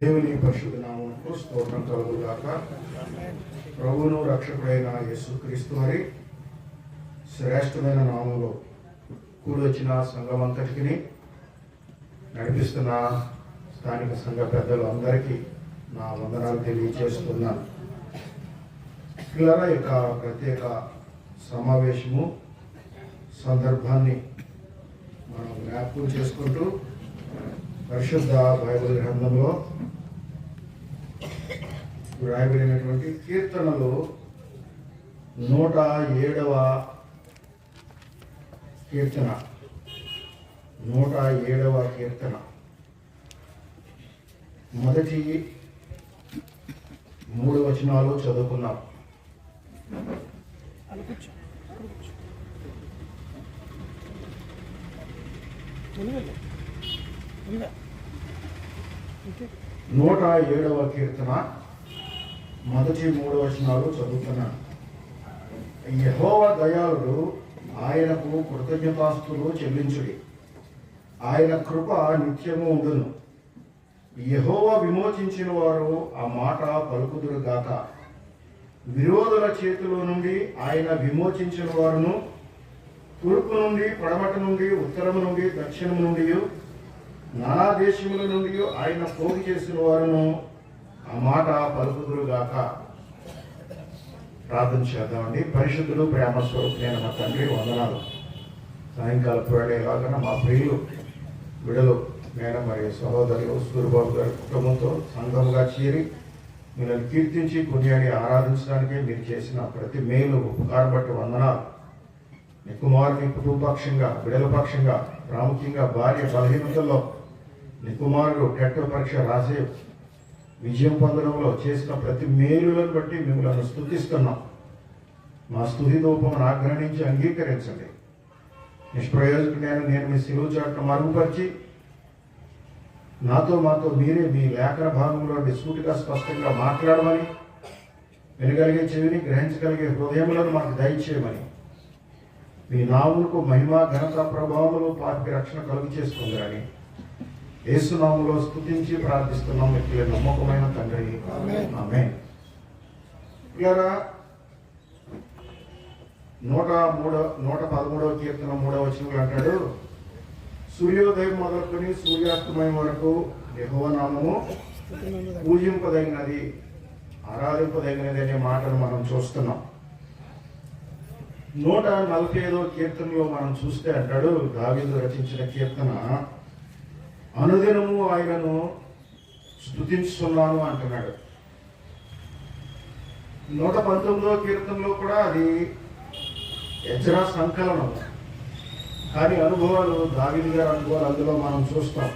దేవుని పరిశుద్ధ నామమునకు స్తోత్రం కలుగుగాక. ప్రభువును రక్షకుడైన యేసుక్రీస్తు వారి శ్రేష్టమైన నామంలో కూడొచ్చిన సంఘమంతటికి నడిపిస్తున్న స్థానిక సంఘ పెద్దలు అందరికీ నా వందనాలు తెలియజేస్తున్నాను. పిల్లల యొక్క ప్రత్యేక సమావేశము సందర్భాన్ని మనం జ్ఞాపకం చేసుకుంటూ పరిశుద్ధ బైబిల్ గ్రంథంలో రాయబడినటువంటి కీర్తనలు 107వ కీర్తన 107వ కీర్తన మొదటి 3 వచనాలు చదువుకున్నాం. నూట 7వ కీర్తన మొదటి 3 వచనాలు చదువుతున్నాను. యెహోవా దయాళుడు, ఆయనకు కృతజ్ఞతాస్తులు చెల్లించుడి. ఆయన కృప నిత్యము ఉండును. యెహోవా విమోచించిన వారు ఆ మాట పలుకుదురు గాక. విరోధుల చేతిలో నుండి ఆయన విమోచించిన వారును, తూర్పు నుండి పడమట నుండి ఉత్తరము నుండి దక్షిణము నుండి నానా దేశముల నుండి ఆయన పోగు చేసిన వారును ఆ మాట పలుకుదురుగాక. ప్రార్థన చేద్దామండి. పరిశుద్ధుడు, ప్రేమ స్వరూపుడైన మా తండ్రి, వందనాలు. సాయంకాల వేళేలాగా మా ప్రియులు విడలు నేను మరియు సహోదరులు సూర్యబాబు గారి కుటుంబంతో సంఘముగా చేరి మిమ్మల్ని కీర్తించి కొనియాడి ఆరాధించడానికి మీరు చేసిన ప్రతి మేలు ఉపకారం బట్టి వందనాలు. నీ కుమారుని కుటుంబపక్షంగా విడల పక్షంగా ప్రాముఖ్యంగా భార్య బలహీనతల్లో నీ కుమారుడు టెట్ పరీక్ష రాసే విజయం పొందడంలో చేసిన ప్రతి మేలులను బట్టి మిమ్మల్ని స్తుతిస్తున్నాం. మా స్తుతి రూపమును ఆగ్రహించి అంగీకరించండి. నిష్ప్రయోజకుడైన నేను మీ సిలువ చాటును మరుగుపరిచి మాతో మీరే మీ లేఖన భాగంలో సూటిగా స్పష్టంగా మాట్లాడమని, వినగలిగే చెవిని గ్రహించగలిగే హృదయములను మాకు దయచేయమని, మీ నాములకు మహిమ ఘనత ప్రభావములు పాపి రక్షణ కలుగు చేసుకుందని యేసు నామములో స్తుతించి ప్రార్థిస్తున్నాం. మీకు నమ్మకమైన తండ్రి, ఆమేన్. ఇలా 113వ కీర్తన 3వ వచనంలో అంటాడు, సూర్యోదయం మొదలుకొని సూర్యాస్తమయం వరకు యెహోవా నామము పూజింపదగినది, ఆరాధింపదగినది అనే మాటను మనం చూస్తున్నాం. 145వ కీర్తనలో మనం చూస్తే అంటాడు, దావీదు రచించిన కీర్తన, అనుదినము ఆయనను స్తుతించుతున్నాను అంటున్నాడు. 119వ కీర్తనలో కూడా అది ఎజ్రా సంకలనం, కానీ అనుభవాలు దావీదు గారి అనుభవాలు అందులో మనం చూస్తాం.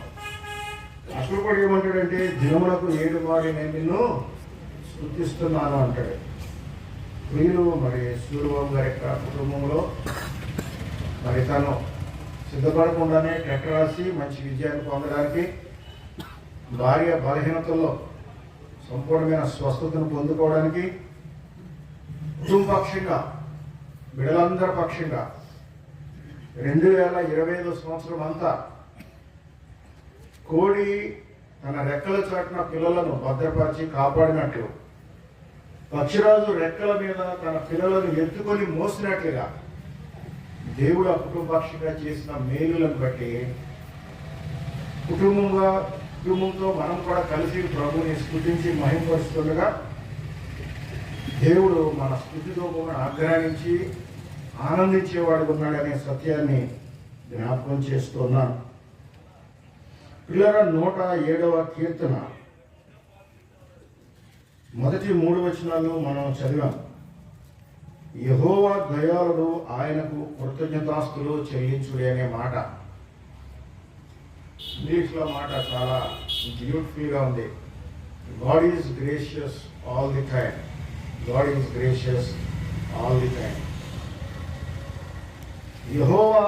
అక్కడ కూడా ఏమంటాడంటే, దినములకు 7 మారి నేను నిన్ను స్తుతిస్తున్నాను అంటాడు. వీరు మరి సూర్యబాబు గారి యొక్క కుటుంబంలో మరి తను సిద్ధపడకుండానే టెట్ రాసి మంచి విజయాన్ని పొందడానికి, భార్య బలహీనతల్లో సంపూర్ణమైన స్వస్థతను పొందుకోవడానికి, కుటుంబపక్షంగా బిడలందరి పక్షంగా 2025 సంవత్సరం అంతా కోడి తన రెక్కల చాటున పిల్లలను భద్రపరిచి కాపాడినట్లు, పక్షిరాజు రెక్కల మీద తన పిల్లలను ఎత్తుకొని మోసినట్లుగా దేవుడు ఆ కుటుంబపక్షంగా చేసిన మేలులను బట్టి కుటుంబంతో మనం కూడా కలిసి ప్రభుని స్తుతించి మహిమపరుస్తుండగా దేవుడు మన స్తుతితో ఆగ్రహించి ఆనందించేవాడు ఉన్నాడనే సత్యాన్ని జ్ఞాపకం చేస్తున్నాను. పిల్లల 107వ కీర్తన మొదటి 3 వచనాలు మనం చదివాం. యెహోవా దయాళుడు, ఆయనకు కృతజ్ఞతాస్తులు చెల్లించుడి అనే మాట. ఇంగ్లీష్లో మాట చాలా బ్యూటిఫుల్గా ఉంది. God is gracious all the time. God is gracious all the time. Jehovah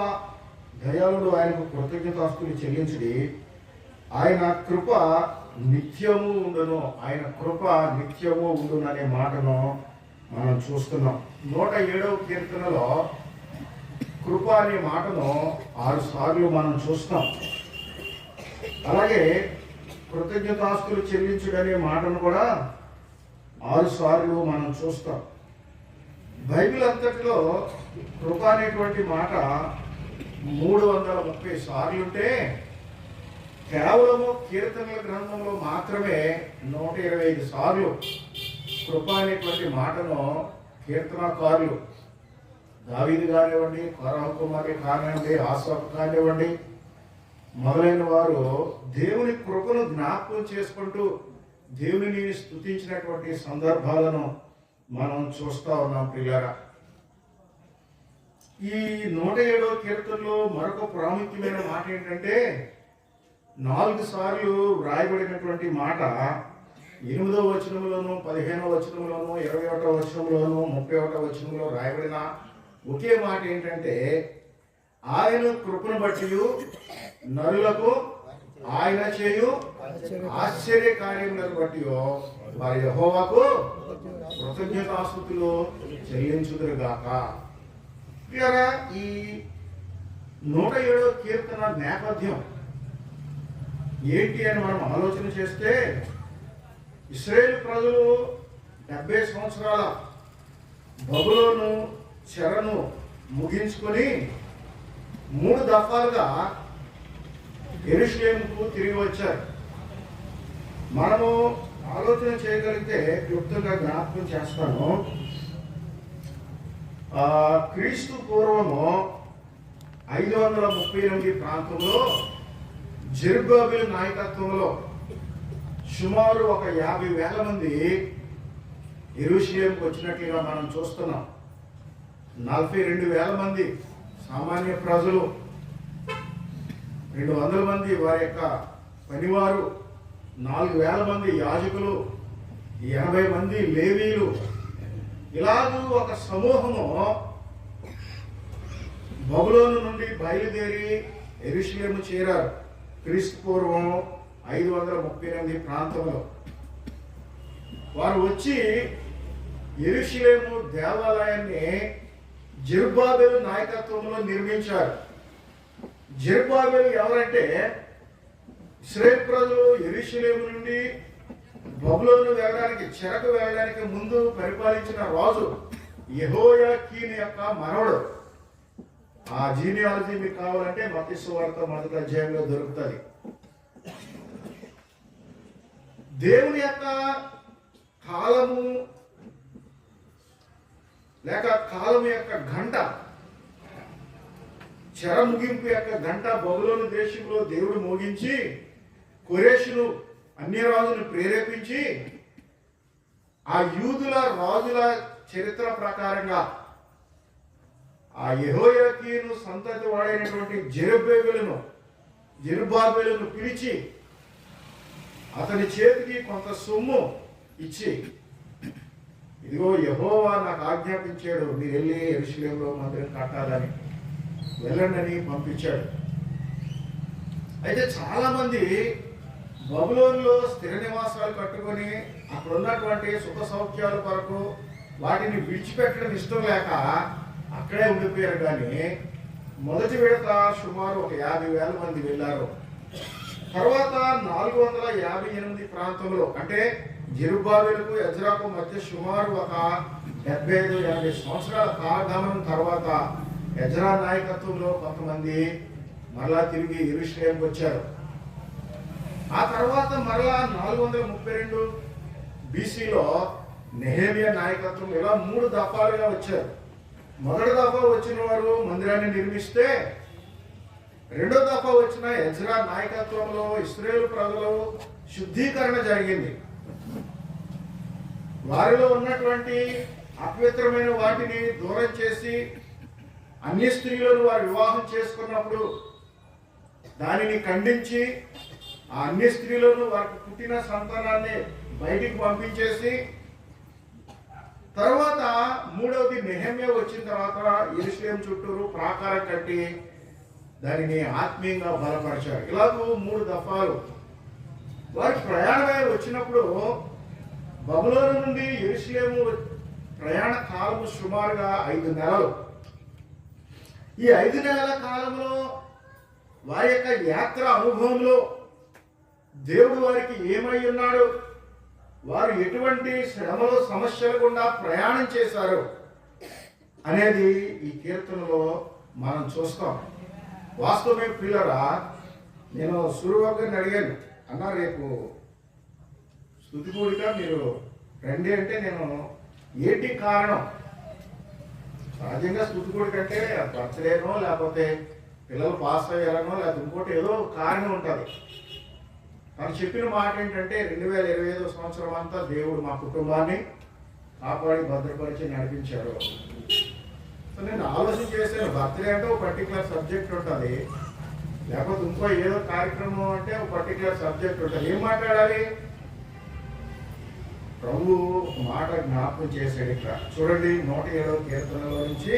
దయాళుడు, ఆయనకు కృతజ్ఞతాస్తులు చెల్లించుడి. ఆయన కృప నిత్యము ఉండును. ఆయన కృప నిత్యము ఉండును అనే మాటను మనం చూస్తున్నాం. 107వ కీర్తనలో కృప అనే మాటను 6 సార్లు మనం చూస్తాం. అలాగే కృతజ్ఞతాస్తులు చెల్లించుడనే మాటను కూడా 6 సార్లు మనం చూస్తాం. బైబిల్ అంతటిలో కృప అనేటువంటి మాట 330 సార్లు ఉంటే కేవలము కీర్తనల గ్రంథంలో మాత్రమే 125 సార్లు కృప అనేటువంటి మాటను కీర్తనకారులు దావీదు కానివ్వండి, కోరహ కుమారులు కానివ్వండి, ఆసాఫు కానివ్వండి మొదలైన వారు దేవుని కృపను జ్ఞాపకం చేసుకుంటూ దేవుని స్తుతించినటువంటి సందర్భాలను మనం చూస్తా ఉన్నాం ప్రియులారా. ఈ 107వ కీర్తనలో మరొక ప్రాముఖ్యమైన మాట ఏంటంటే 4 సార్లు వ్రాయబడినటువంటి మాట 8వ వచనంలోను, 15వ వచనంలోను, 21వ వచనంలోను, 31వ వచనంలో రాయబడిన ఒకే మాట ఏంటంటే ఆయన కృపను బట్టి నరులకు ఆయన చేయు ఆశ్చర్య కార్యములను బట్టి వారి యెహోవాకు కృతజ్ఞతాస్తుతులు చెల్లించుదురుగాక. ఈ 107వ కీర్తన నేపథ్యం ఏంటి అని మనం ఆలోచన చేస్తే ఇశ్రాయేలు ప్రజలు 70 సంవత్సరాల బబులోను చెరను ముగించుకొని 3 దఫాలుగా యెరూషలేముకు తిరిగి వచ్చారు. మనము ఆలోచన చేయగలిగితే క్లుప్తంగా జ్ఞాపకం చేస్తాను. క్రీస్తు పూర్వము 538 ప్రాంతంలో జెరుబ్బాబెలు నాయకత్వంలో సుమారు ఒక 50,000 మంది యెరూషలేముకు వచ్చినట్లుగా మనం చూస్తున్నాం. 42,000 మంది సామాన్య ప్రజలు, 200 మంది వారి యొక్క పనివారు, 4,000 మంది యాజకులు, 80 మంది లేవీలు, ఇలాగూ ఒక సమూహము బబులోను నుండి బయలుదేరి యెరూషలేము చేరారు. క్రీస్తు పూర్వం 538 ప్రాంతంలో వారు వచ్చి యెరూషలేము దేవాలయాన్ని జెరుబ్బాబెలు నాయకత్వంలో నిర్మించారు. జెరుబ్బాబెలు ఎవరంటే ఇశ్రాయేలు ప్రజలు యెరూషలేము నుండి బబులోను వెళ్ళడానికి, చెరకు వెళ్ళడానికి ముందు పరిపాలించిన రాజు యెహోయాకీను యొక్క మనవడు. ఆ జీనియాలజీ మీకు కావాలంటే మత్తయి సువార్త 1వ అధ్యాయంలో దొరుకుతుంది. దేవుని యొక్క కాలము లేక కాలము యొక్క గంట, చెర ముగింపు యొక్క గంట బబులోను దేశంలో దేవుడు మోగించి కొరేషును అన్య రాజును ప్రేరేపించి ఆ యూదుల రాజుల చరిత్ర ప్రకారంగా ఆ యెహోయాకీను సంతతి వాడైనటువంటి జెరుబ్బాబెలును పిలిచి అతని చేతికి కొంత సొమ్ము ఇచ్చి, ఇదిగో యెహోవా నాకు ఆజ్ఞాపించాడు, మీరు వెళ్ళి యెరూషలేములో మందిరం కట్టాలని, వెళ్ళండి అని పంపించాడు. అయితే చాలా మంది బబులోనులో స్థిర నివాసాలు కట్టుకొని అక్కడ ఉన్నటువంటి సుఖ సౌఖ్యాల కొరకు వాటిని విడిచిపెట్టడం ఇష్టం లేక అక్కడే ఉండిపోయారు. కానీ మొదటి విడత సుమారు ఒక 50,000 మంది వెళ్ళారు. తర్వాత 458 ప్రాంతంలో, అంటే జెరుబ్బాబెలుకు ఎజ్రాకు మధ్య సుమారు ఒక 75-80 సంవత్సరాల కాలగమనం తర్వాత ఎజ్రా నాయకత్వంలో కొంతమంది మరలా తిరిగి యెరూషలేముకు వచ్చారు. ఆ తర్వాత మరలా 432 BCలో నెహెమియా నాయకత్వం, ఇలా 3 దఫాలుగా వచ్చారు. మొదటి దఫా వచ్చిన వారు మందిరాన్ని నిర్మిస్తే, రెండో దఫా వచ్చిన ఎజ్రా నాయకత్వంలో ఇశ్రాయేలు ప్రజలు శుద్ధీకరణ జరిగింది. వారిలో ఉన్నటువంటి అపవిత్రమైన వాటిని దూరం చేసి అన్య స్త్రీలను వారు వివాహం చేసుకున్నప్పుడు దానిని ఖండించి ఆ అన్య స్త్రీలను వారికి పుట్టిన సంతానాన్ని బయటికి పంపించేసి, తర్వాత మూడవది నెహెమ్యా వచ్చిన తర్వాత యెరూషలేము చుట్టూరు ప్రాకారం కట్టి దానిని ఆత్మీయంగా బలపరిచారు. ఇలాగూ 3 దఫాలు వారి ప్రయాణమై వచ్చినప్పుడు బబులోను నుండి యెరూషలేము ప్రయాణ కాలము సుమారుగా 5 నెలలు. ఈ 5 నెలల కాలంలో వారి యొక్క యాత్ర అనుభవంలో దేవుడు వారికి ఏమై ఉన్నాడు, వారు ఎటువంటి శ్రమలు సమస్యలు గుండా ప్రయాణం చేశారు అనేది ఈ కీర్తనలో మనం చూస్తాం. వాస్తవమే ప్రియులారా, నేను సూర్యబాబు గారిని అడిగాను, అన్న రేపు స్తుతి కూడిక మీరు రండి అంటే, నేను ఏంటి కారణం, సహజంగా స్తుతి కూడిక అంటే బర్త్డేనో లేకపోతే పిల్లలు పాస్ అయ్యారనో లేకపోతే ఇంకోటి ఏదో కారణం ఉంటుంది. తను చెప్పిన మాట ఏంటంటే 2025 సంవత్సరం అంతా దేవుడు మా కుటుంబాన్ని కాపాడి భద్రపరిచి నడిపించాడు. నేను ఆలోచన చేశాను, బర్త్డే అంటే ఒక పర్టికులర్ సబ్జెక్ట్ ఉంటుంది, లేకపోతే ఇంకో ఏదో కార్యక్రమం అంటే ఒక పర్టికులర్ సబ్జెక్ట్ ఉంటుంది. ఏం మాట్లాడాలి? ప్రభు ఒక మాట జ్ఞాపకం చేశాడు. ఇక్కడ చూడండి, 107వ కీర్తనలో నుంచి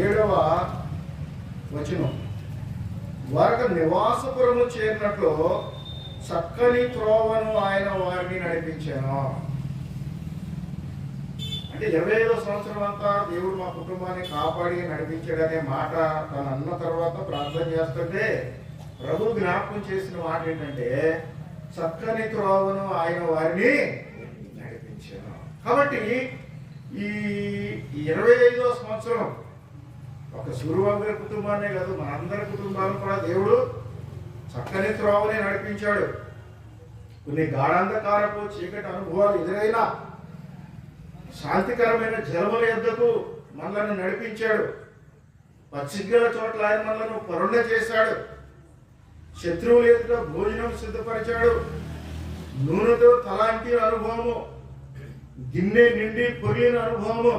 7వ వచనం, వారికి నివాసపురము చేరినట్లు చక్కని త్రోవను ఆయన వారిని నడిపించాను. అంటే 25వ సంవత్సరం అంతా దేవుడు మా కుటుంబాన్ని కాపాడి నడిపించాడనే మాట తను అన్న తర్వాత ప్రార్థన చేస్తుంటే ప్రభు జ్ఞాపకం చేసిన మాట ఏంటంటే, చక్కని త్రోవను ఆయన వారిని నడిపించాను. కాబట్టి ఈ 25వ సంవత్సరం ఒక సూర్యబాబు గారి కుటుంబాన్నే కాదు, మనందరి కుటుంబాలను కూడా దేవుడు చక్కని త్రోవని నడిపించాడు. కొన్ని గాఢాంధకారపు చీకటి అనుభవాలు ఎదురైనా శాంతికరమైన జలముల యొద్దకు మనలను నడిపించాడు. పచ్చిగల చోట్ల ఆయన మనలను కరుణ చేశాడు. శత్రువులు ఎదుట భోజనం సిద్ధపరిచాడు. నూనెతో తలాంటి అనుభవము, గిన్నె నిండి పొరిగిన అనుభవము.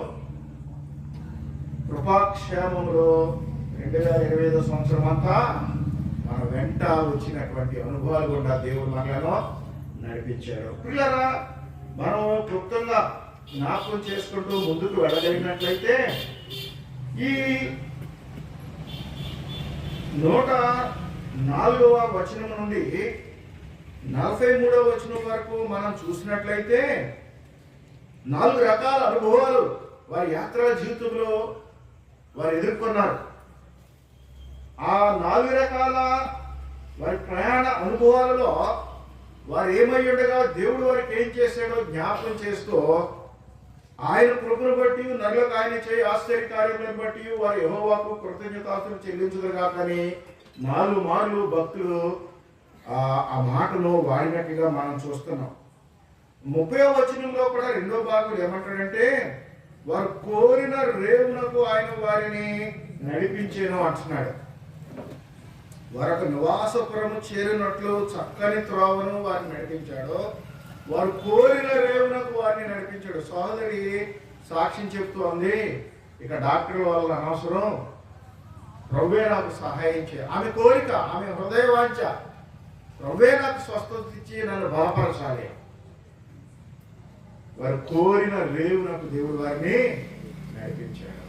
కృపాక్షేమంలో 2025 సంవత్సరం అంతా మన వెంట వచ్చినటువంటి అనుభవాలు కూడా దేవుడు మనలను నడిపించాడు. పిల్లరా, మనం క్లుప్తంగా జ్ఞాపకం చేసుకుంటూ ముందుకు వెళ్ళగలిగినట్లయితే ఈ 104వ వచనం నుండి 43వ వచనం వరకు మనం చూసినట్లయితే 4 రకాల అనుభవాలు వారి యాత్రా జీవితంలో వారు ఎదుర్కొన్నారు. ఆ 4 రకాల వారి ప్రయాణ అనుభవాలలో వారు ఏమై ఉండగా దేవుడు వారికి ఏం చేశాడో జ్ఞాపకం చేస్తూ, ఆయన కృపను బట్టి నరులకు ఆయన చేయి ఆశ్చర్య కార్యములను బట్టి వారు యెహోవాకు కృతజ్ఞతాస్తుతులు చెల్లించుదురుగా కానీ 4 మార్లు భక్తులు ఆ మాటను వాడినట్టుగా మనం చూస్తున్నాం. 30వ వచనంలో కూడా 2వ భాగంలో ఏమంటాడంటే, వారు కోరిన రేవునకు ఆయన వారిని నడిపించేను అంటున్నాడు. వారొక నివాసపురము చేరినట్లు చక్కని త్రోవను వారిని నడిపించాడు. వారు కోరిన రేవునకు వారిని నడిపించాడు. సోదరి సాక్ష్యం చెప్తూ ఉంది, ఇక డాక్టర్ వాళ్ళ అనవసరం, ప్రభువే నాకు సహాయం చేయాలి. ఆమె కోరిక, ఆమె హృదయవాంఛ, ప్రభువే నాకు స్వస్థత ఇచ్చి నన్ను బలపరచాలి. వారు కోరిన రేవునకు దేవుడు వారిని నడిపించాడు.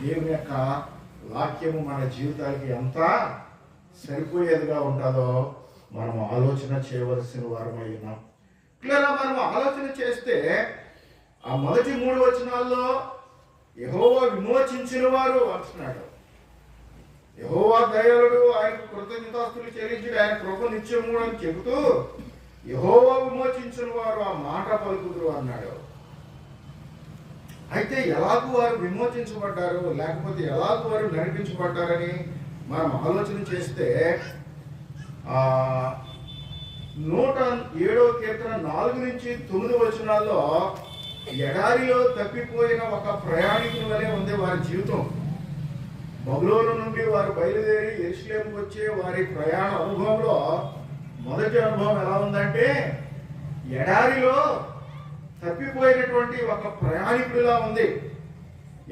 దేవుని యొక్క వాక్యము మన జీవితాలకి ఎంత సరిపోయేదిగా ఉంటుందో మనం ఆలోచన చేయవలసిన వారమై ఉన్నాం. ఇలా మనం ఆలోచన చేస్తే ఆ మొదటి 3 వచనాల్లో యెహోవా విమోచించిన వారు అంటున్నాడు. యెహోవా దయాళుడు, ఆయనకు కృతజ్ఞతాస్తుతులు చెల్లించుడు, ఆయన కృప నిత్యము అని చెబుతూ యెహోవా విమోచించిన వారు ఆ మాట పలుకుదురు అన్నాడు. అయితే ఎలాగూ వారు విమోచించబడ్డారు, లేకపోతే ఎలాగూ వారు నడిపించబడ్డారని మనం ఆలోచన చేస్తే 107వ కీర్తన 4 నుంచి 9 వచనాల్లో ఎడారిలో తప్పిపోయిన ఒక ప్రయాణికుల వలె ఉంది వారి జీవితం. బబులోను నుండి వారు బయలుదేరి యెరూషలేముకు వచ్చే వారి ప్రయాణ అనుభవంలో మొదటి అనుభవం ఎలా ఉందంటే, ఎడారిలో తప్పిపోయినటువంటి ఒక ప్రయాణికుడిలా ఉంది.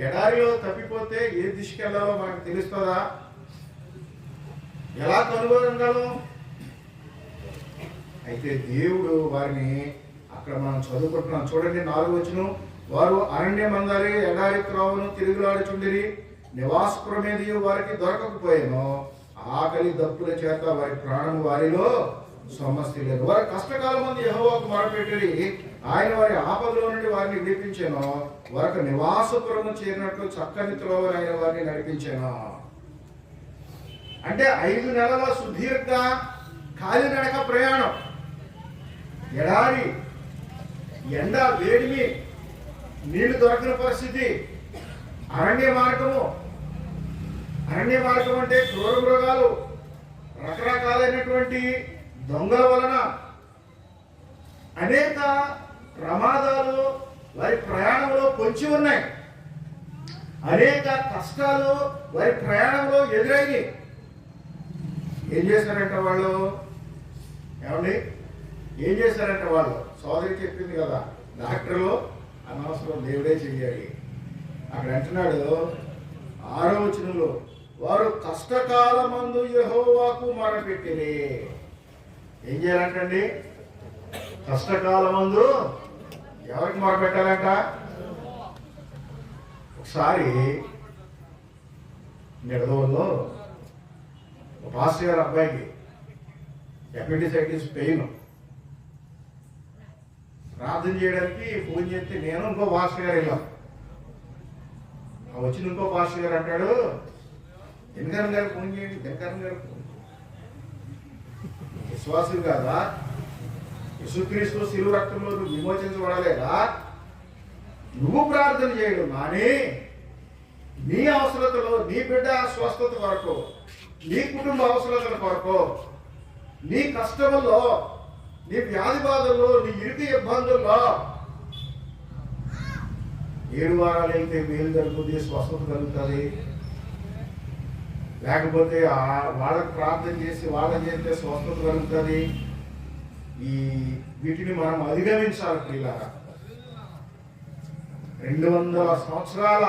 ఎడారిలో తప్పిపోతే ఏ దిశకెళ్లాలో మనకు తెలుస్తుందా? ఎలా కనుగొనగలం? అయితే దేవుడు వారిని అక్కడ మనం చదువుకుంటున్నాం. చూడండి 4వ వచనం, వారు అరణ్యమందరి ఎడారి త్రోవను తిరుగులాడుచుండిరి, నివాసపురమేది వారికి దొరకకపోయాను, ఆకలి దప్పుల చేత వారి ప్రాణము వారిలో సమస్యలేదు. వారి కష్టకాలం మంది యెహోవాకు మొరపెట్టిరి, ఆయన వారి ఆపదలో నుండి వారిని విడిపించాను. వారికి నివాసపురము చేరినట్లు చక్కని త్రోవను ఆయన వారిని నడిపించాను. అంటే 5 నెలల సుదీర్ఘ కాలినడక ప్రయాణం, ఎడారి, ఎండ, వేడిమి, నీళ్లు దొరకని పరిస్థితి, అరణ్య మార్గము. అరణ్య మార్గం అంటే క్రూర మృగాలు, రకరకాలైనటువంటి దొంగల వలన అనేక ప్రమాదాలు వారి ప్రయాణంలో పొంచి ఉన్నాయి. అనేక కష్టాలు వారి ప్రయాణంలో ఎదురైంది. ఏం చేశారంట వాళ్ళు? ఏమండి, ఏం చేశారంట వాళ్ళు? సోదరి చెప్పింది కదా, డాక్టర్లు అనవసరం, దేవుడే చెయ్యాలి. అక్కడ అంటున్నాడు 6వ వచనంలో, వారు కష్టకాలమందు యెహోవాకు మొరపెట్టిరి. ఏం చేయాలంటండి? కష్టకాలమందు ఎవరికి మొరపెట్టాలంట? ఒకసారి నిడదవల్లో ఒక పాస్టర్ గారి అబ్బాయికి అపెండిసైటిస్ పెయిన్, ప్రార్థన చేయడానికి ఫోన్ చేస్తే నేను ఇంకో పాస్టర్ గారు వెళ్ళాం. వచ్చిన ఇంకో పాస్టర్ గారు అంటాడు, దినకరన్ గారు ఫోన్ చేయండి, దినకరన్ గారు ఫోన్. విశ్వాసులు కాదా? యేసుక్రీస్తు శిలువ రక్తంలో నువ్వు విమోచించబడలేదా? నువ్వు ప్రార్థన చేయడం మాని నీ అవసరతలో, నీ బిడ్డ స్వస్థత కొరకు, నీ కుటుంబ అవసరతల కొరకు, నీ కష్టముల్లో, నీ వ్యాధి బాధల్లో, నీ ఇరుకు ఇబ్బందుల్లో 7 వారాలు వెళ్తే మేలు జరుగుతుంది, స్వస్థత కలుగుతుంది. లేకపోతే వాళ్ళకి ప్రార్థన చేసి వాళ్ళని చేస్తే స్వస్థత కలుగుతుంది. వీటిని మనం అధిగమించాలి ప్రియులారా. 200 సంవత్సరాల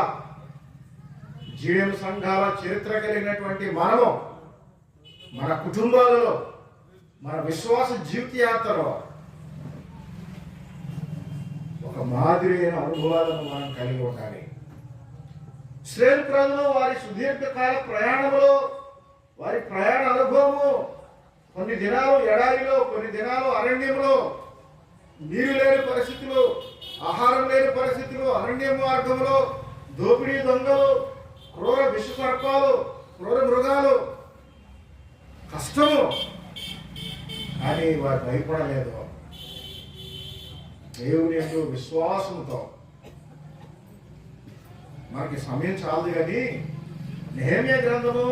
జీఎం సంఘాల చరిత్ర కలిగినటువంటి మనము, మన కుటుంబాలలో, మన విశ్వాస జీవిత యాత్రలో ఒక మాదిరి అయిన అనుభవాలను మనం కలిగి ఉండాలి. ఇశ్రాయేలు ప్రజలు వారి సుదీర్ఘకాల ప్రయాణంలో వారి ప్రయాణ అనుభవము, కొన్ని దినాలు ఎడారిలో, కొన్ని దినాలు అరణ్యంలో, నీరు లేని పరిస్థితులు, ఆహారం లేని పరిస్థితులు, అరణ్య మార్గంలో దోపిడీ దొంగలు, క్రూర విషసర్పాలు, క్రూర మృగాలు, కష్టము. కానీ వారు భయపడలేదు. దేవుని యందు విశ్వాసంతో. మనకి సమయం చాలదు కానీ నెహెమ్యా గ్రంథము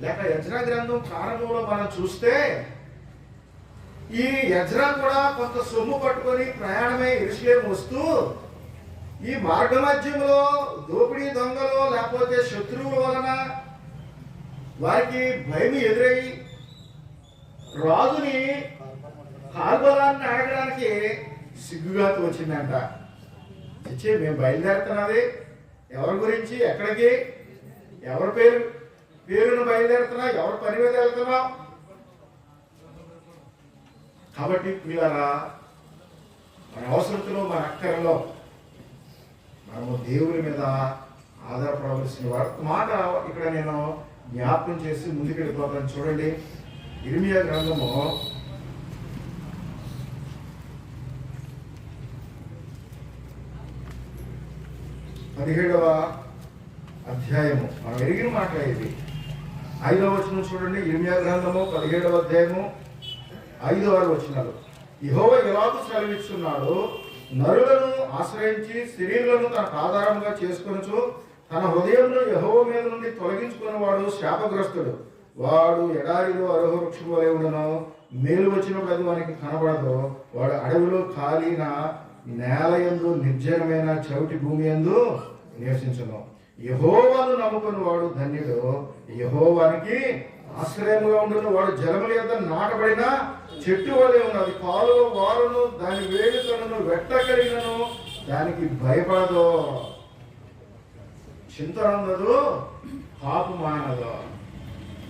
లేక ఎజ్రా గ్రంథం ప్రారంభంలో మనం చూస్తే ఈ ఎజ్రా కూడా కొంత సొమ్ము పట్టుకొని ప్రయాణమై యెరూషలేము వస్తూ ఈ మార్గ మధ్యంలో దోపిడీ దొంగలు లేకపోతే శత్రువుల వలన వారికి భయం ఎదురై రాజుని కాల్బలాన్ని అడగడానికి సిగ్గుగా వచ్చిందంట. ఇచ్చే మేము బయలుదేరుతున్నది ఎవరి గురించి, ఎక్కడికి, ఎవరి పేరును బయలుదేరుతున్నా, ఎవరి పని మీద వెళ్తున్నాం. కాబట్టి పిల్లరా, మన అవసరతలో, మన అక్కరలో మనము దేవుని మీద ఆధారపడవలసిన మాట ఇక్కడ నేను జ్ఞాపకం చేసి ముందుకెళ్ళిపోతాను. చూడండి, ఇర్మియా గ్రంథము 17వ అధ్యాయము. మనం ఎరిగిన మాట ఇది. 5వ వచనం చూడండి. ఇర్మియా గ్రంథము 17వ అధ్యాయము 5వ వచనాలు. యెహోవా ఎలాగూ సెలవిస్తున్నాడు, నరులను ఆశ్రయించి శరీరులను తనకు ఆధారంగా చేసుకొనుచు తన హృదయంలో యెహోవా మీద నుండి తొలగించుకున్నవాడు శాపగ్రస్తుడు. వాడు ఎడారిలో అరహ వృక్షం వలె ఉండను, మేలు వచ్చినప్పుడు అది వానికి కనబడదు. వాడు అడవిలో కాలిన నేల యందు, నిర్జనమైన చవిటి భూమి యందు నివసించును. యెహోవాను నమ్ముకుని వాడు ధన్యుడు. యెహోవానికి ఆశ్రయముగా ఉండును. వాడు జలముల యొద్ద నాటబడిన చెట్టు వలె ఉన్నది. కాలువ వారును దాని వేడుకలను వెట్ట కలిగినను దానికి భయపడదు, చింతనందదు, కాపు మానదు.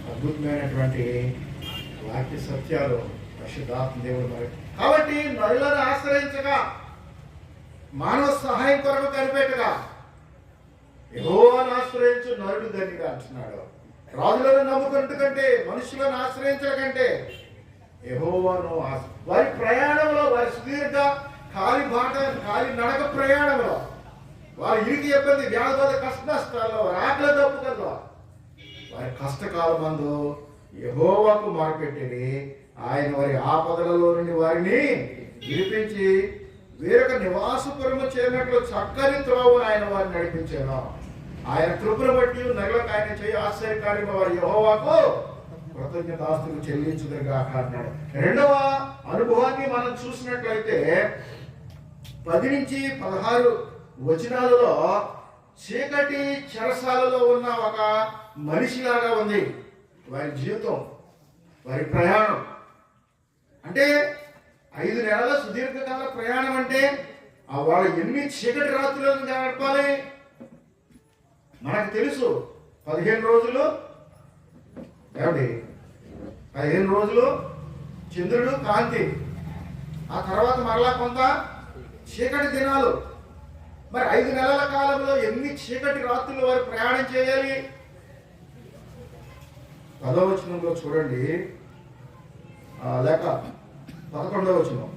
అద్భుతమైనటువంటి వాక్య సత్యాలు పరిశుద్ధాత్మ దేవుడు. మరి కాబట్టి నరులను ఆశ్రయించగా, మానవ సహాయం కొరకు కనిపెట్టగా, యెహోవాను ఆశ్రయించు నరుడు ధన్యుడు అంటున్నాడు. రాజులను నమ్ముకున్నట్టు కంటే, మనుషులను ఆశ్రయించడం కంటే యెహోవాను వారి ప్రయాణంలో, వారి సుదీర్ఘ కాలి నడక ప్రయాణంలో, వారి ఇరికి ఇబ్బంది, వ్యాధుల కష్ట నష్టాల్లో, రాకల దప్పుకల్లో వారి కష్టకాలమందు యెహోవాకు మొరపెట్టిరి. ఆయన వారి ఆపదలలో నుండి వారిని విడిపించి వేరొక నివాసపురము చేరినట్లు చక్కని త్రోవను ఆయన వారిని నడిపించాను. ఆయన కృపను బట్టి నగలకు ఆయన చేయి ఆశ్చర్యకార్యము వారి యెహోవాకు కృతజ్ఞతాస్తులు చెల్లించుదురుగాక అన్నాడు. రెండవ అనుభవాన్ని మనం చూసినట్లయితే 10 నుంచి 16 వచనాలలో చీకటి చెరసాలలో ఉన్న ఒక మనిషిలాగా ఉంది వారి జీవితం, వారి ప్రయాణం. అంటే 5 నెలల సుదీర్ఘకాల ప్రయాణం అంటే వాళ్ళు ఎన్ని చీకటి రాత్రులను గడపాలి. మనకు తెలుసు 15 రోజులు ఏమండి, 15 రోజులు చంద్రుడు కాంతి, ఆ తర్వాత మరలా కొంత చీకటి దినాలు. మరి 5 నెలల కాలంలో ఎన్ని చీకటి రాత్రులు వారు ప్రయాణం చేయాలి? 10వ వచనంలో చూడండి, లేక 11వ వచనం.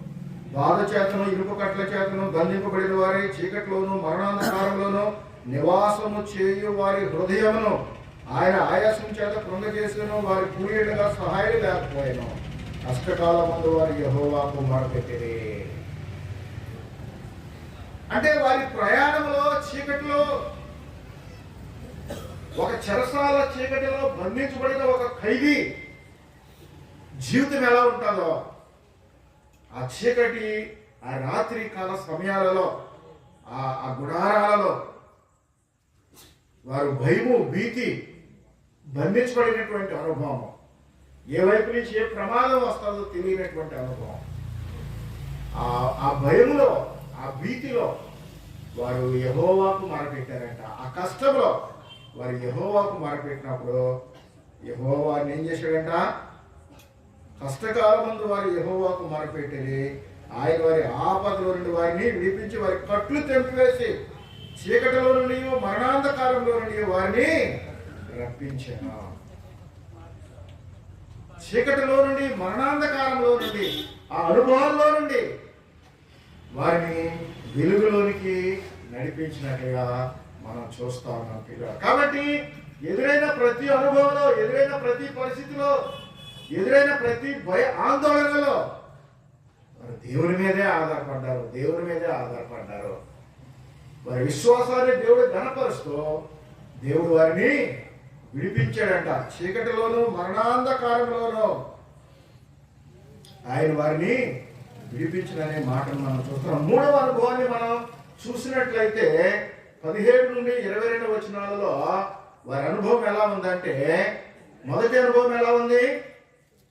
బాధ చేతను ఇనుప కట్ల చేతను బంధింపబడిన వారి చీకట్లోను మరణాంధకారంలోను నివాసము చేయు వారి హృదయమును ఆయన ఆయాసం చేత కృంగజేసెను. వారి కూలీలుగా సహాయం లేకపోయాను. కష్టకాలమందు వారి యెహోవాకు మొరపెట్టిరి. అంటే వారి ప్రయాణంలో చీకటిలో, ఒక చెరసాల చీకటిలో బంధించబడిన ఒక ఖైదీ జీవితం ఎలా ఉంటుందో, ఆ చీకటి, ఆ రాత్రి కాల సమయాలలో, ఆ గుడారాలలో వారు భయము, భీతి, బంధించబడినటువంటి అనుభవం, ఏ వైపు నుంచి ఏ ప్రమాదం వస్తుందో తెలియనటువంటి అనుభవం. ఆ భయములో, ఆ భీతిలో వారు యెహోవాకు మొరపెట్టారంట. ఆ కష్టంలో వారు యెహోవాకు మొరపెట్టినప్పుడు యెహోవా ఏం చేశాడంట? కష్టకాలమందు వారు యెహోవాకు మొరపెట్టిరి. ఆయన వారి ఆపదలో నుండి వారిని విడిపించి వారి కట్లు తెంపివేసి చీకటిలో నుండి మరణాంధకారంలో నుండి వారిని రప్పించాను. చీకటిలో నుండి, మరణాంధకారంలో నుండి, ఆ అనుభవాల్లో నుండి వారిని వెలుగులోనికి నడిపించినట్టుగా మనం చూస్తా ఉన్నాం పిల్లలు. కాబట్టి ఎదురైన ప్రతి అనుభవంలో, ఎదురైన ప్రతి పరిస్థితిలో, ఎదురైన ప్రతి భయ ఆందోళనలో వారు దేవుని మీదే ఆధారపడ్డారు, దేవుని మీదే ఆధారపడ్డారు. వారి విశ్వాసాన్ని దేవుడు ఘనపరుస్తూ దేవుడు వారిని విడిపించాడంట. చీకటిలోను మరణాంధకారంలోనూ ఆయన వారిని విడిపించడనే మాటను మనం చూస్తున్నాం. మూడవ అనుభవాన్ని మనం చూసినట్లయితే 17 నుండి 22 వచనాలలో వారి అనుభవం ఎలా ఉందంటే, మొదటి అనుభవం ఎలా ఉంది?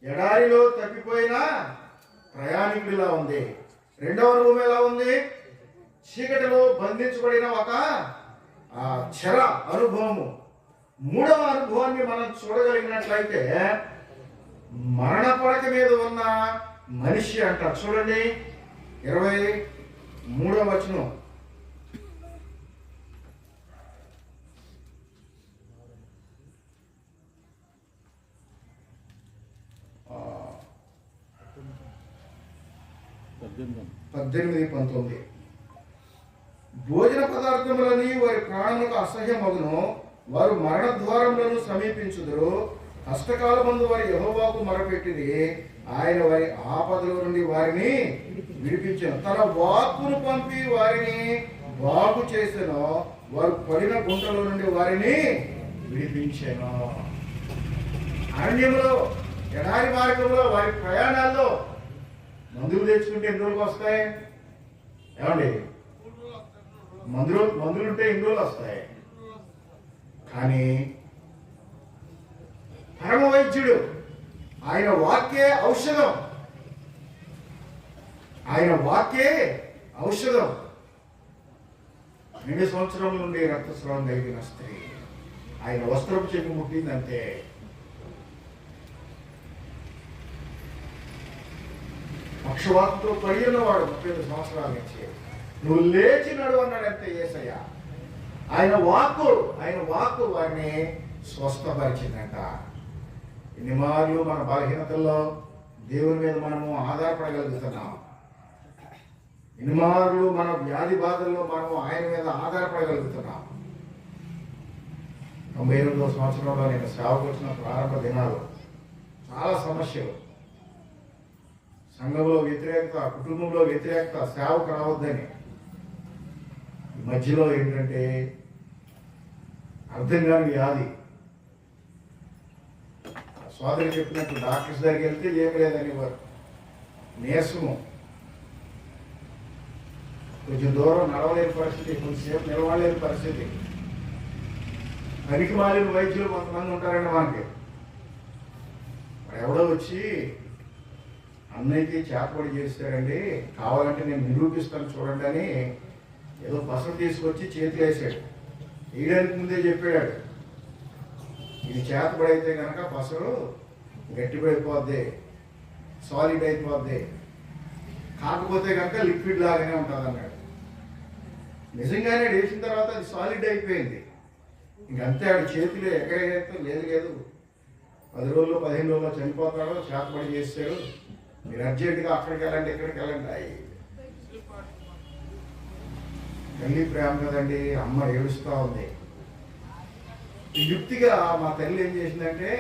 ఎడారిలో తప్పిపోయిన ప్రయాణికుడిలా ఉంది. రెండవ అనుభవం ఎలా ఉంది? చీకటిలో బంధించబడిన ఒక చెర అనుభవము. మూడవ అనుభవాన్ని మనం చూడగలిగినట్లయితే మరణ పడక మీద ఉన్న మనిషి అంట. చూడండి 23వ వచనం. పద్దెనిమిది 19. భోజన పదార్థములని వారి ప్రాణములకు అసహ్యమగును, వారు మరణ ద్వారములను సమీపించుదురు. కష్టకాలమందు వారి యెహోవాకు మొరపెట్టిరి. ఆయన వారి ఆపదల నుండి వారిని విడిపించెను. తన వాక్కును పంపి వారిని బాగు చేసెను. వారు పడిన గుంటలో నుండి వారిని విడిపించెను. అరణ్యంలో, ఎడారి మార్గంలో, వారి ప్రయాణాల్లో మందులు తెచ్చుకుంటే ఎన్ని రోజులకు వస్తాయి? ఏమండి, మందులుంటే ఎన్ని రోజులు వస్తాయి? కానీ పరమ వైద్యుడు, ఆయన వాక్యే ఔషధం, ఆయన వాక్యే ఔషధం. 2 సంవత్సరాల నుండి రక్తస్రావం కలిగిన స్త్రీ ఆయన వస్త్రపు చెవి ముట్టిందంటే పక్షవాతంతో పడి ఉన్నవాడు 35 సంవత్సరాల నుంచి, నువ్వు లేచి నడు అన్నాడంటే యేసయ్య. ఆయన వాక్కు వారిని స్వస్థపరిచిందంట. ఇన్ని మార్లు మన బలహీనతల్లో దేవుని మీద మనము ఆధారపడగలుగుతున్నాం. ఇన్ని మార్లు మన వ్యాధి బాధల్లో మనము ఆయన మీద ఆధారపడగలుగుతున్నాం. 98వ సంవత్సరంలో నేను సేవకు వచ్చిన ప్రారంభ దినాలు చాలా సమస్యలు, సంఘంలో వ్యతిరేకత, కుటుంబంలో వ్యతిరేకత, సేవకు రావద్దని. ఈ మధ్యలో ఏంటంటే అర్థం కాని వ్యాధి. సోదరి చెప్పినట్టు డాక్టర్స్ దగ్గరికి వెళ్తే ఏమి లేదని వారు, నీరసము, కొంచెం దూరం నడవలేని పరిస్థితి, కొంచెంసేపు నిలవలేని పరిస్థితి. పనికి మాలిన వైద్యులు కొంతమంది ఉంటారండి మనకి. ఎవడో వచ్చి అన్నయ్యకి చేపడి చేస్తాడండి, కావాలంటే నేను నిరూపిస్తాను చూడండి అని ఏదో పసరు తీసుకొచ్చి చేతులు వేసాడు. వేయడానికి ముందే చెప్పాడు, ఇది చేతబడైతే కనుక పసరు గట్టిపడిపోద్ది, సాలిడ్ అయిపోద్ది, కాకపోతే కనుక లిక్విడ్ లాగానే ఉంటుంది అన్నాడు. నిజంగానే వేసిన తర్వాత అది సాలిడ్ అయిపోయింది. ఇంకంతే ఆడి చేతులు ఎక్కడైతే లేదు 10 రోజులు 15 రోజుల్లో చనిపోతాడో, చేతబడి చేస్తాడు, మీరు అర్జెంటుగా అక్కడికి వెళ్ళండి ఇక్కడికి వెళ్ళండి. తల్లి ప్రేమ కదండి, అమ్మ ఏడుస్తూ ఉంది. యుక్తిగా మా తల్లి ఏం చేసిందంటే,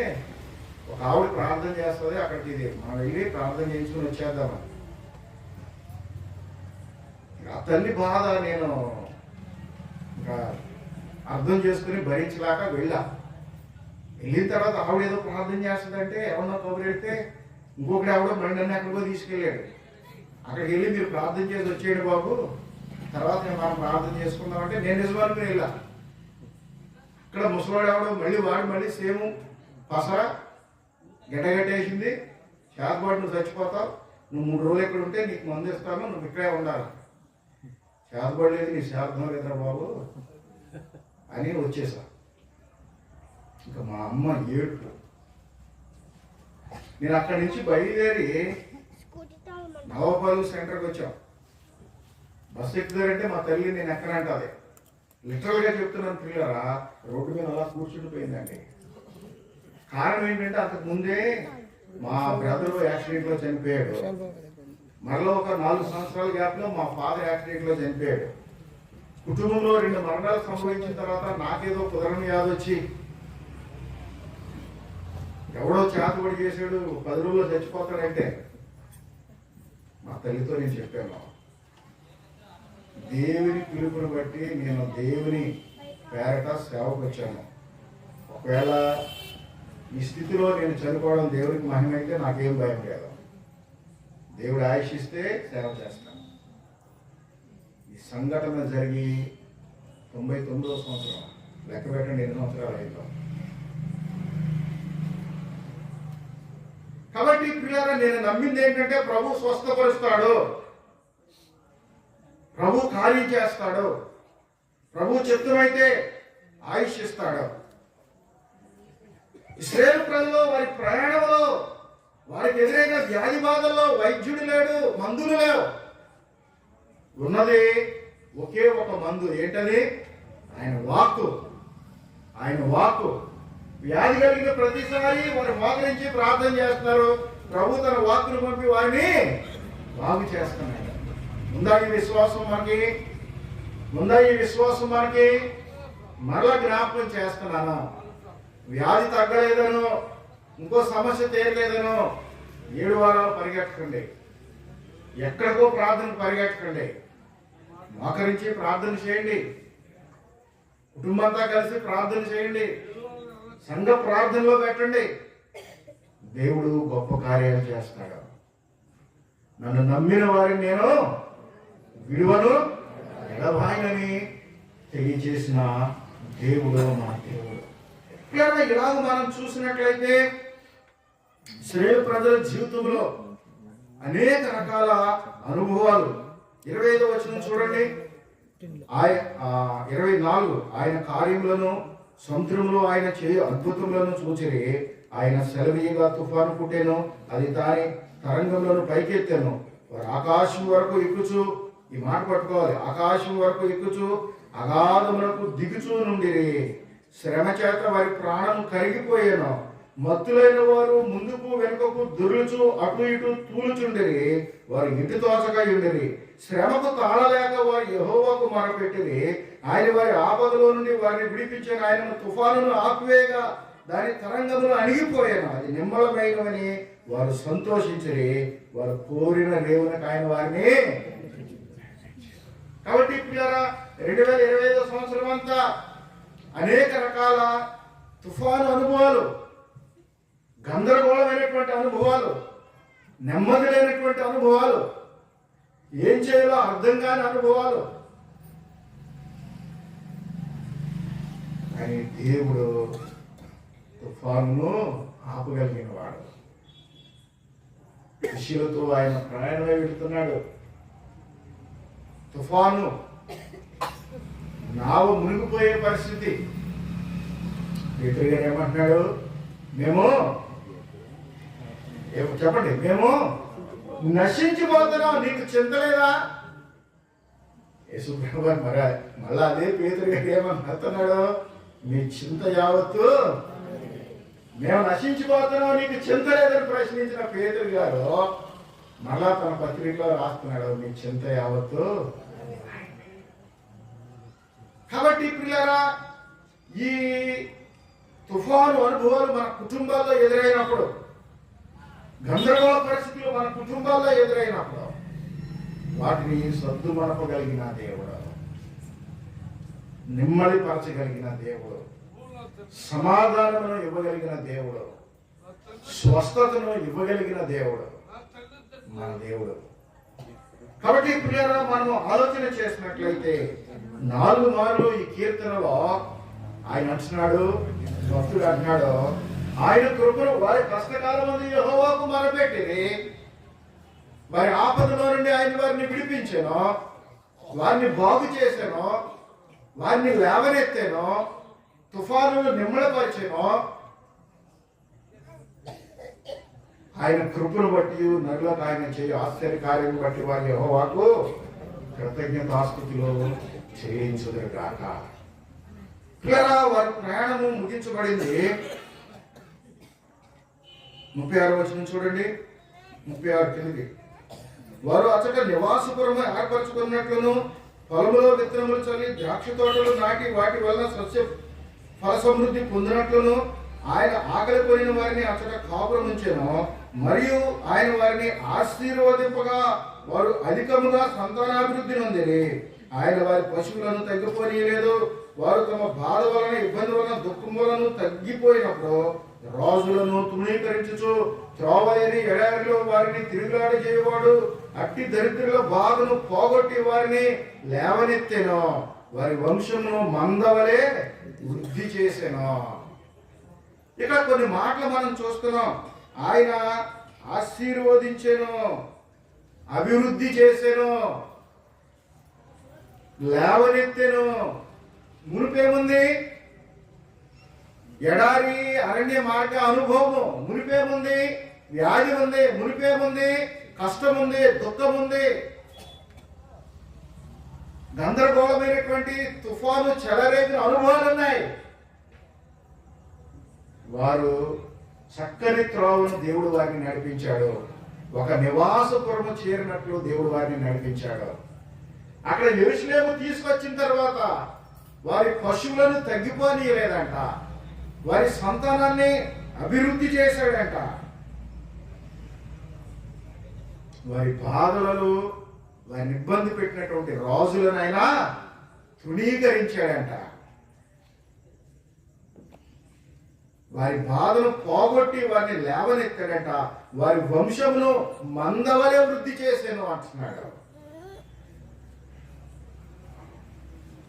ఒక ఆవిడ ప్రార్థన చేస్తుంది, అక్కడికి ఇది మనం వెళ్ళి ప్రార్థన చేయించుకుని వచ్చేద్దామని. ఆ తల్లి బాధ నేను ఇంకా అర్థం చేసుకుని భరించలేక వెళ్ళిన తర్వాత ఆవిడ ఏదో ప్రార్థన చేస్తుందంటే ఎవరన్నా కబురు పెడితే ఇంకొకటి ఆవిడ నన్ను ఎక్కడికో తీసుకెళ్ళాడు. అక్కడికి వెళ్ళి మీరు ప్రార్థన చేసి వచ్చేయండి బాబు, తర్వాత మనం ప్రార్థన చేసుకుందామంటే నేను నిజమానుకుని వెళ్ళా. ఇక్కడ ముసలాడు ఎవడో మళ్ళీ సేమ్ పసరా గడ్డగట్టేసింది, చేతపాటు నువ్వు చచ్చిపోతావు, నువ్వు 3 రోజులు ఎక్కడ ఉంటే నీకు మందు ఇస్తాను, నువ్వు ఇక్కడే ఉండాలి. చేతపడలేదు, నీ శార్థం లేదురా బాబు అని వచ్చేసా. ఇంకా మా అమ్మ ఏడుపు. నేను అక్కడి నుంచి బయలుదేరి నవపాలు సెంటర్కి వచ్చాం. బస్సు ఎక్కుతారంటే మా తల్లి నేను ఎక్కనంటది. లిటరల్గా చెప్తున్నాను పిల్లరా, రోడ్డు మీద అలా కూర్చుండిపోయిందండి. కారణం ఏంటంటే అంతకు ముందే మా బ్రదరు యాక్సిడెంట్లో చనిపోయాడు. మరలో ఒక 4 సంవత్సరాల గ్యాప్లో మా ఫాదర్ యాక్సిడెంట్లో చనిపోయాడు. కుటుంబంలో 2 మరణాలు సంభవించిన తర్వాత నాకేదో కుదరని వ్యాధి వచ్చి ఎవడో చేతబడి చేశాడు, 10 రోజుల్లో చచ్చిపోతాడంటే మా తల్లితో నేను చెప్పాను, దేవుని పిలుపుని బట్టి నేను దేవుని పేరట సేవకు వచ్చాను. ఒకవేళ ఈ స్థితిలో నేను చనిపోవడం దేవునికి మహిమ అయితే నాకేం భయం లేదు. దేవుడు ఆయుషిస్తే సేవ చేస్తాను. ఈ సంఘటన జరిగి 99వ సంవత్సరం, లెక్క పెట్టండి 8 సంవత్సరాలు అయిందో. కాబట్టి ప్రియులారా, నేను నమ్మింది ఏంటంటే ప్రభు స్వస్థపరుస్తాడు, ప్రభు కార్యం చేస్తాడు, ప్రభు చిత్తమైతే ఆయుష్ ఇస్తాడు. ఇశ్రాయేలు ప్రజలు వారి ప్రయాణంలో వారికి ఎదురైన వ్యాధి బాధల్లో వైద్యుడు లేడు, మందులు లేవు. ఉన్నది ఒకే ఒక మందు. ఏంటది? ఆయన వాక్కు. ఆయన వాక్కు. వ్యాధి కలిగిన ప్రతిసారి వారు మోకరించి ప్రార్థన చేస్తున్నారు. ప్రభు తన వాక్కును పంపి వారిని బాగు చేస్తున్నాడు. ఉందా ఈ విశ్వాసం మనకి? ఉందా ఈ విశ్వాసం మనకి? మరలా జ్ఞాపకం చేస్తున్నాను, వ్యాధి తగ్గలేదను, ఇంకో సమస్య తీరలేదను 7 వారాలు పరిగెట్టకండి, ఎక్కడికో ప్రార్థన పరిగెట్టకండి. మోకరించి ప్రార్థన చేయండి, కుటుంబంతో కలిసి ప్రార్థన చేయండి, సంఘ ప్రార్థనలో పెట్టండి. దేవుడు గొప్ప కార్యాలు చేస్తాడు. నన్ను నమ్మిన వారిని నేను విడువను, ఎడబాయనని తెలియజేసిన దేవుడు మా దేవుడు. ఇలాగ మనం చూసినట్లయితే ఇశ్రాయేలు ప్రజల జీవితంలో అనేక రకాల అనుభవాలు. 25వ వచనం చూడండి, 24, ఆయన కార్యములను సముద్రంలో ఆయన చేయు అద్భుతములను చూచిరి. ఆయన సెలవీయగా తుఫాను పుట్టెను, అది దాని తరంగంలోను పైకెత్తాను. వారు ఆకాశం వరకు ఎక్కుచు, ఈ మాట పట్టుకోవాలి, ఆకాశం వరకు ఎక్కుచు అగాధములకు దిగుచూ నుండిరి. శ్రమ చేత వారి ప్రాణం కరిగిపోయాను. మత్తులైన వారు ముందుకు వెనుకకు దొర్లుచు అటు ఇటు తూలుచుండిరి, వారు ఇంటి తోచగా ఉండిరి. శ్రమకు తాళలేక వారు యెహోవాకు మొరపెట్టిరి. ఆయన వారి ఆపదలో నుండి వారిని విడిపించిన. ఆయన తుఫానును ఆపివేయగా దాని తరంగములు అణిగిపోయాను, అది నిమ్మలమైనవని వారు సంతోషించిరి. వారు కోరిన దేవునికి ఆయన వారిని. కాబట్టి పిల్లరా, 2025 సంవత్సరం అంతా అనేక రకాల తుఫాను అనుభవాలు, గందరగోళమైనటువంటి అనుభవాలు, నెమ్మది లేనటువంటి అనుభవాలు, ఏం చేయాలో అర్థం కాని అనుభవాలు. కానీ దేవుడు తుఫానును ఆపగలిగిన వాడు. శిష్యులతో ఆయన ప్రయాణమై వెళ్తున్నాడు. తుఫాను, నావ మునిగిపోయే పరిస్థితి. పేతురు గారు ఏమంటున్నాడు? చెప్పండి, మేము నశించిపోతున్నాం, నీకు చింత లేదా? యేసుప్రభు మళ్ళా అదే పేతురు గారు ఏమంటున్నాడు? మీ చింత యావత్తు, మేము నశించిపోతున్నాం, నీకు చింత లేదని ప్రశ్నించిన పేతురు గారు మళ్ళా తన పత్రికలో రాస్తున్నాడు, మీ చింత యావత్తు. కాబట్టి పిల్లరా, ఈ తుఫాను అనుభవాలు మన కుటుంబాల్లో ఎదురైనప్పుడు, గందరగోళ పరిస్థితులు మన కుటుంబాల్లో ఎదురైనప్పుడు వాటిని సద్దుమనపగలిగిన దేవుడు, నెమ్మదిపరచగలిగిన దేవుడు, సమాధానమును ఇవ్వగలిగిన దేవుడు, స్వస్థతను ఇవ్వగలిగిన దేవుడు మన దేవుడు. కాబట్టి ప్రియరా, మనం ఆలోచన చేసినట్లయితే 4 మార్లు ఈ కీర్తనలో ఆయన అంటున్నాడు, భక్తుడు అంటున్నాడు, ఆయన కృపను వారి కష్టకాలం మంది యెహోవాకు మొరపెట్టిరి, వారి ఆపదలో నుండి ఆయన వారిని విడిపించాను, వారిని బాగు చేశాను, వారిని లేవనెత్తాను, తుఫానులు నిమ్మలపరిచాను. ఆయన కృపను బట్టి నరులకు ఆయన చేయ ఆశ్చర్య కార్యం బట్టి వారి యెహోవాకు కృతజ్ఞతాస్తుతులు చెల్లించుదురుగాక. వారి ప్రయాణము ముగించబడింది. 36వ వచనం చూడండి, 36 కిందకి. వారు అచ్చట నివాసపురము ఏర్పరచుకున్నట్లును, పొలములో విత్తనములు చల్లి ద్రాక్ష తోటలు నాటి వాటి వలన సస్య ఫల సమృద్ధి పొందినట్లును ఆయన ఆకలి కొనిన వారిని అచ్చట కాపురం ఉంచెను. మరియు ఆయన వారిని ఆశీర్వదింపగా వారు అధికముగా సంతానాభివృద్ధి నొందిరి. ఆయన వారి పశువులను తగ్గిపోనీయలేదు. వారు తమ బాధ వలన, ఇబ్బంది వలన, దుఃఖం వలన తగ్గిపోయినప్పుడు రాజులను తృణీకరించుచు త్రోవలేని ఎడారిలో వారిని తిరుగులాడ చేయవాడు అట్టి దరిద్రుల బాధను పోగొట్టి వారిని లేవనెత్తెను. వారి వంశమును మందవలే వృద్ధి చేసెను. ఇక్కడ కొన్ని మాటలు మనం చూస్తున్నాం. ఆయన ఆశీర్వదించెను, అభివృద్ధి చేసెను, లేవనెత్తెను. మునిపేముంది? ఎడారి అరణ్య మార్గ అనుభవము. మునిపేముంది? వ్యాధి ఉంది. మునిపేముంది? కష్టం ఉంది, దుఃఖం ఉంది, గందరగోళమైనటువంటి తుఫాను చెలరేగిన అనుభవాలు ఉన్నాయి. వారు చక్కని త్రోవను దేవుడు వారిని నడిపించాడు. ఒక నివాసపురము చేరినట్లు దేవుడు వారిని నడిపించాడు. అక్కడ యెరూషలేము తీసుకొచ్చిన తర్వాత వారి పశువులను తగ్గిపోనీయలేదంట, వారి సంతానాన్ని అభివృద్ధి చేశాడంట, వారి బాధలలో వారిని ఇబ్బంది పెట్టినటువంటి రాజులను ఆయన తృణీకరించాడంట. వారి బాధను పోగొట్టి వారిని లేవనెత్తాడంట. వారి వంశమును మందవలే వృద్ధి చేశాను అంటున్నాడు.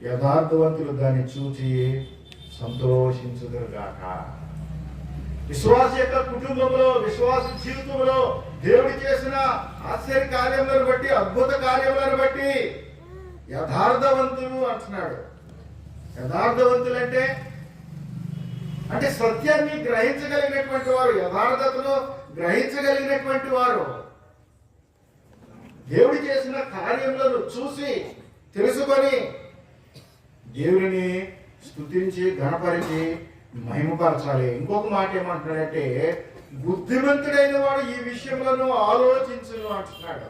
యథార్థవంతులు దాన్ని చూచి సంతోషించుదురుగాక. విశ్వాస యొక్క కుటుంబంలో, విశ్వాస జీవితంలో దేవుడు చేసిన ఆశ్చర్య కార్యములను బట్టి, అద్భుత కార్యములను బట్టి యథార్థవంతులు అంటున్నాడు. యథార్థవంతులు అంటే సత్యాన్ని గ్రహించగలిగినటువంటి వారు, యథార్థతను గ్రహించగలిగినటువంటి వారు, దేవుడు చేసిన కార్యములను చూసి తెలుసుకొని దేవుని స్తుతించి, ఘనపరిచి, మహిమపరచాలి. ఇంకొక మాట ఏమంటున్నాడంటే, బుద్ధిమంతుడైన వాడు ఈ విషయంలో ఆలోచించును అంటున్నాడు.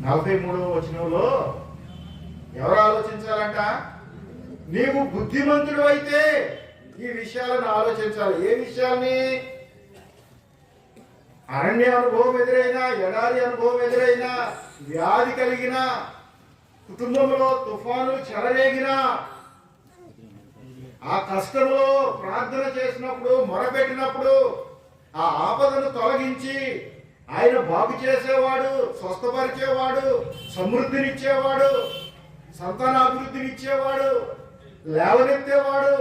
43వ వచనంలో ఎవరు ఆలోచించాలంట? నీవు బుద్ధిమంతుడు అయితే ఈ విషయాలను ఆలోచించాలి. ఏ విషయాల్ని? అరణ్య అనుభవం ఎదురైనా, ఎడారి అనుభవం ఎదురైనా, వ్యాధి కలిగిన, కుటుంబంలో తుఫాను చెలరేగినా, ఆ కష్టంలో ప్రార్థన చేసినప్పుడు, మొరపెట్టినప్పుడు ఆ ఆపదను తొలగించి ఆయన బాగు చేసేవాడు, స్వస్థపరిచేవాడు, సమృద్ధినిచ్చేవాడు, సంతానాభివృద్ధినిచ్చేవాడు, లేవనెత్తేవాడు.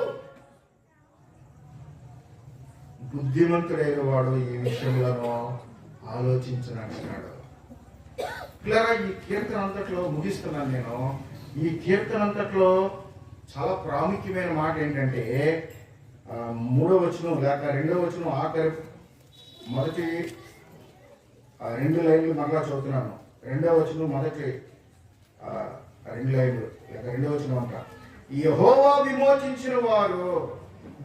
బుద్ధిమంతుడైన వాడు ఈ విషయంలో ఆలోచించనంటున్నాడు. పిల్లరా, ఈ కీర్తన అంతట్లో ముగిస్తున్నాను నేను. ఈ కీర్తన అంతట్లో చాలా ప్రాముఖ్యమైన మాట ఏంటంటే 3వ వచనం లేక 2వ వచనం ఆఖరి మొదటి 2 లైన్లు మరలా చదువుతున్నాను. 2వ వచనం మొదటి 2 లైన్లు లేక 2వ వచనం అంట. యెహోవా విమోచించిన వారు,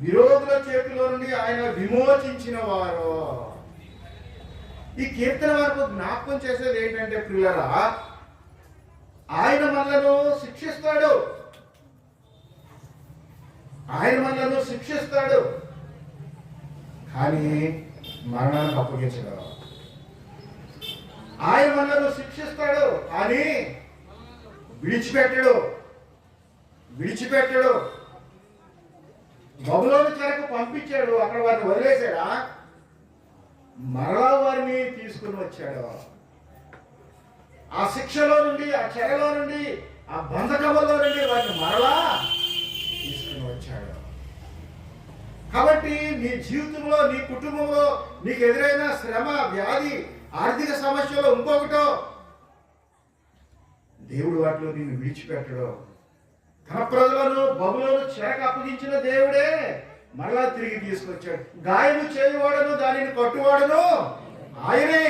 విరోధుల చేతిలో నుండి ఆయన విమోచించిన వారు. ఈ కీర్తన వరకు జ్ఞాపకం చేసేది ఏంటంటే ప్రియులారా, ఆయన మనలను శిక్షిస్తాడు, ఆయన మనలను శిక్షిస్తాడు, కానీ మరణానికి అప్పగించడు. ఆయన మనలను శిక్షిస్తాడు కానీ విడిచిపెట్టడు. బబులోను చెరకు పంపించాడు, అక్కడ వారిని వదిలేశాడా? మరలా వారిని తీసుకుని వచ్చాడు. ఆ శిక్షలో నుండి, ఆ చెరలో నుండి, ఆ బంధకములో నుండి వారిని మరలా తీసుకుని వచ్చాడు. కాబట్టి నీ జీవితంలో, నీ కుటుంబంలో నీకు ఎదురైన శ్రమ, వ్యాధి, ఆర్థిక సమస్యలో ఇంకొకటో, దేవుడు వాటిలో నిన్ను విడిచిపెట్టడు. తన ప్రజలను బబులోను చెరకు అప్పగించిన దేవుడే మరలా తిరిగి తీసుకొచ్చాడు. గాయము చేయవాడను, దానిని కట్టువాడను ఆయనే.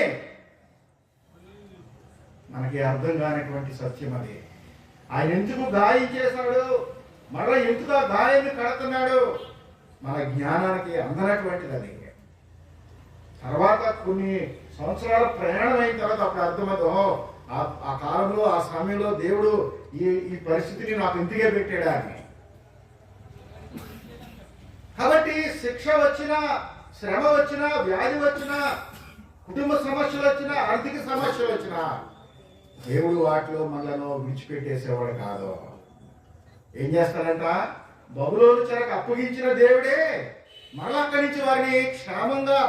మనకి అర్థం కానిటువంటి సత్యం అది. ఆయన ఎందుకు గాయం చేశాడు, మరలా ఎందుకు ఆ గాయాన్ని కడుతున్నాడు, మన జ్ఞానానికి అందనటువంటిది అది. తర్వాత కొన్ని సంవత్సరాల ప్రయాణం అయిన తర్వాత అప్పుడు అర్థమవుతో ఆ కాలంలో, ఆ సమయంలో దేవుడు ఈ పరిస్థితిని నాకు ఇంటికే పెట్టాడా అని. కాబట్టి శిక్ష వచ్చినా, శ్రమ వచ్చినా, వ్యాధి వచ్చినా, కుటుంబ సమస్యలు వచ్చినా, ఆర్థిక సమస్యలు వచ్చినా దేవుడు వాటిలో మనలను విడిచిపెట్టేసేవాడు కాదు. ఏం చేస్తాడంట? బబులోను చెరకు అప్పగించిన దేవుడే మరలా అక్కడి నుంచి వారిని క్షేమంగా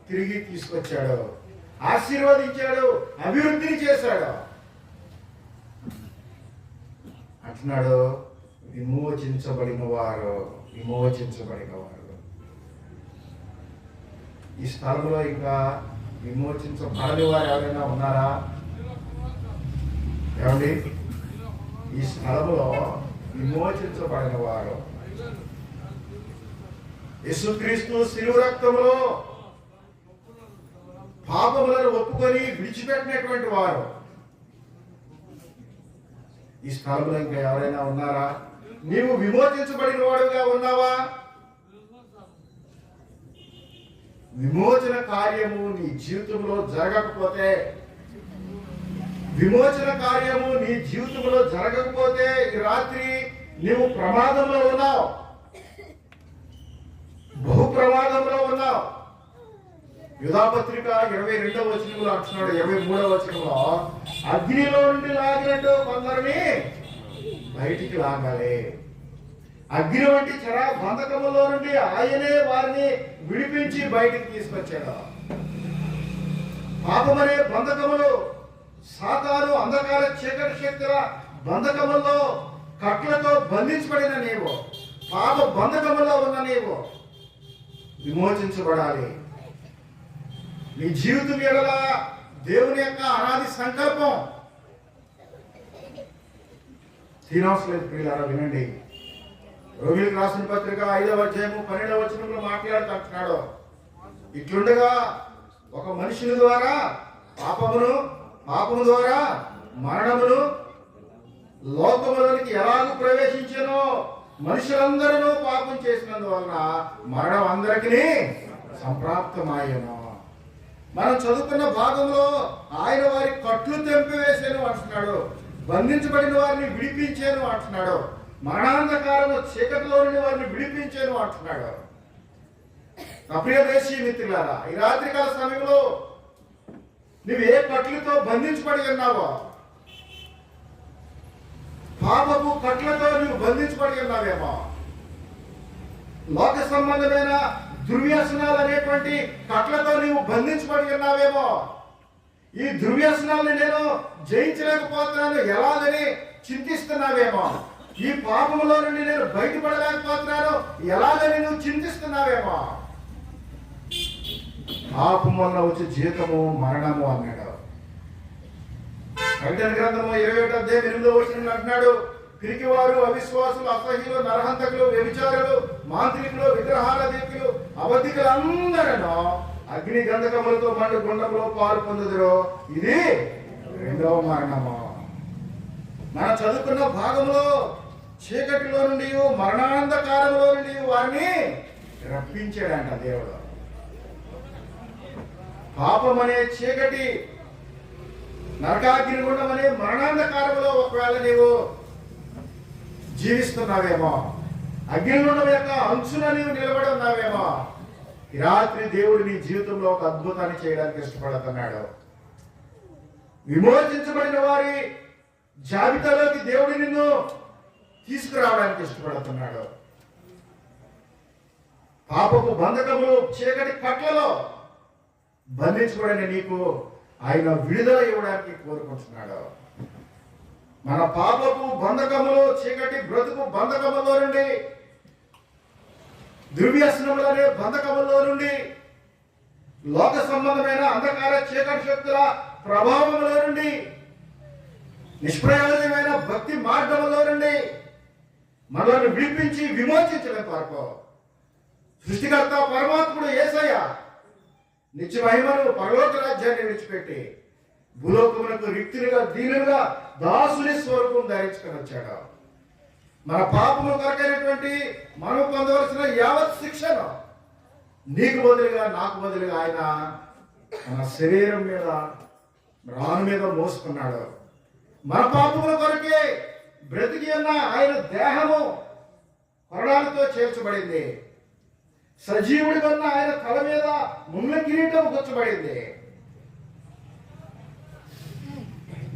తిరిగి తీసుకొచ్చాడు, ఆశీర్వదించాడు, అభివృద్ధిని చేశాడు. అంటున్నాడు, విమోచించబడిన వారు. ఈ స్థలంలో ఇంకా విమోచించబడని వారు ఎవరైనా ఉన్నారా? ఏమండి, ఈ స్థలంలో విమోచించబడిన వారు, యేసుక్రీస్తు శిలువ రక్తంలో పాపములను ఒప్పుకొని విడిచిపెట్టినటువంటి వారు ఈ స్థలంలో ఇంకా ఎవరైనా ఉన్నారా? నీవు విమోచించబడిన వాడుగా ఉన్నావా? విమోచన కార్యము నీ జీవితంలో జరగకపోతే, ఈ రాత్రి నీవు ప్రమాదంలో ఉన్నావు, బహు ప్రమాదంలో ఉన్నావు. యూదాపత్రిక 22వ వచనంలో అంటున్నాడు, 23వ వచనంలో, అగ్నిలో నుండి లాగినట్టు కొందరిని బయటికి లాగాలి. అగ్ని వంటి చెర బంధకములో నుండి ఆయనే వారిని విడిపించి బయటికి తీసుకొచ్చాడు. పాపమనే బంధకములు, సాతాను అంధకార చీకటి శక్తుల బంధకముల్లో కట్లతో బంధించబడిన నీవు, పాప బంధకములో ఉన్న నీవు విమోచించబడాలి. నీ జీవితం ఎడల దేవుని యొక్క అనాది సంకల్పం తినవసరం లేదు. ప్రియులారా వినండి, రోమిలకు రాసిన పత్రిక 5వ అధ్యాయము 12వ వచనంలో మాట్లాడుతున్నాడు. ఇట్లుండగా ఒక మనుషుని ద్వారా పాపము ద్వారా మరణమును లోకములోనికి ఎలాగూ ప్రవేశించానో, మనుషులందరూ పాపం చేసినందువలన మరణం అందరికీ సంప్రాప్తమాయను. మనం చదువుకున్న భాగంలో ఆయన వారి కట్లు తెంపివేసాను అంటున్నాడు, బంధించబడిన వారిని విడిపించాను అంటున్నాడు, మరణాంధకారము చీకటిలో నుండి వారిని విడిపించాను అంటున్నాడు. నా ప్రియ దేశీయ మిత్రులారా, ఈ రాత్రికాల సమయంలో నువ్వు ఏ కట్లతో బంధించబడి ఉన్నావో, పాపపు కట్లతో నువ్వు బంధించబడి ఉన్నావేమో, లోక సంబంధమైన దుర్వ్యసనాలు అనేటువంటి కట్లతో నీవు బంధించబడి ఉన్నావేమో, ఈ దుర్వ్యసనాలను నేను జయించలేకపోతున్నాను ఎలాగని చింతిస్తున్నావేమో, ఈ పాపంలో నుండి నేను బయటపడలేకపోతున్నాను ఎలాగని నువ్వు చింతిస్తున్నావేమో. పాపం వల్ల వచ్చే జీతము మరణము అన్నాడు. ప్రకటన గ్రంథము 21:8 అంటున్నాడు, పిరికివారు, అవిశ్వాసులు, అసహ్యులు, నరహంతకులు, వ్యభిచారులు, మాంత్రికులు, విగ్రహారాధికులు, అబద్ధికులు అందరూ అగ్ని గంధకములతో మండు గుండంలో పాలు పొందుదురు. ఇది రెండవ మరణము. మనం చదువుకున్న భాగంలో చీకటిలో నుండి మరణాంధకారంలో నుండి వారిని రప్పించాడంట దేవుడు. పాపం అనే చీకటి, నరకాగ్నిగుండం అనే మరణాంధకారంలో ఒకవేళ నీవు జీవిస్తున్నావేమో, అగ్నిగుండం యొక్క అంచున నీవు నిలబడి ఉన్నావేమో, ఈ రాత్రి దేవుడు నీ జీవితంలో ఒక అద్భుతాన్ని చేయడానికి ఇష్టపడుతున్నాడు. విమోచించబడిన వారి జాబితాలోకి దేవుడు నిన్ను తీసుకురావడానికి ఇష్టపడుతున్నాడు. పాపపు బంధకములు, చీకటి కట్లలో బంధించబడిన నీకు ఆయన విడుదల ఇవ్వడానికి కోరుకుంటున్నాడు. మన పాపపు బంధకములు, చీకటి బ్రతుకు బంధకములో నుండి, దుర్వ్యసనములనే బంధకములో నుండి, లోక సంబంధమైన అంధకార చీకటి శక్తుల ప్రభావములో నుండి, నిష్ప్రయోజనమైన భక్తి మార్గములో నుండి మనల్ని విడిపించి విమోచించడం కొరకు సృష్టికర్త పరమాత్ముడు యేసయ్య నిత్య మహిమను, పరలోక రాజ్యాన్ని విడిచిపెట్టి భూలోకమునకు రిక్తునిగా, దీనులుగా దాసుని స్వరూపం ధరించుకొని వచ్చాడు. మన పాపము కొరకైనటువంటి మనం పొందవలసిన యావత్ శిక్షను నీకు బదులుగా, నాకు బదులుగా ఆయన మన శరీరం మీద, రాను మీద మోసుకున్నాడు. మన పాపముల కొరకే బ్రతికి ఉన్న ఆయన దేహము కొరడాలతో చేర్చబడింది. సజీవుడిగా ఉన్న ఆయన తల మీద ముళ్ళ కిరీటం గుచ్చబడింది.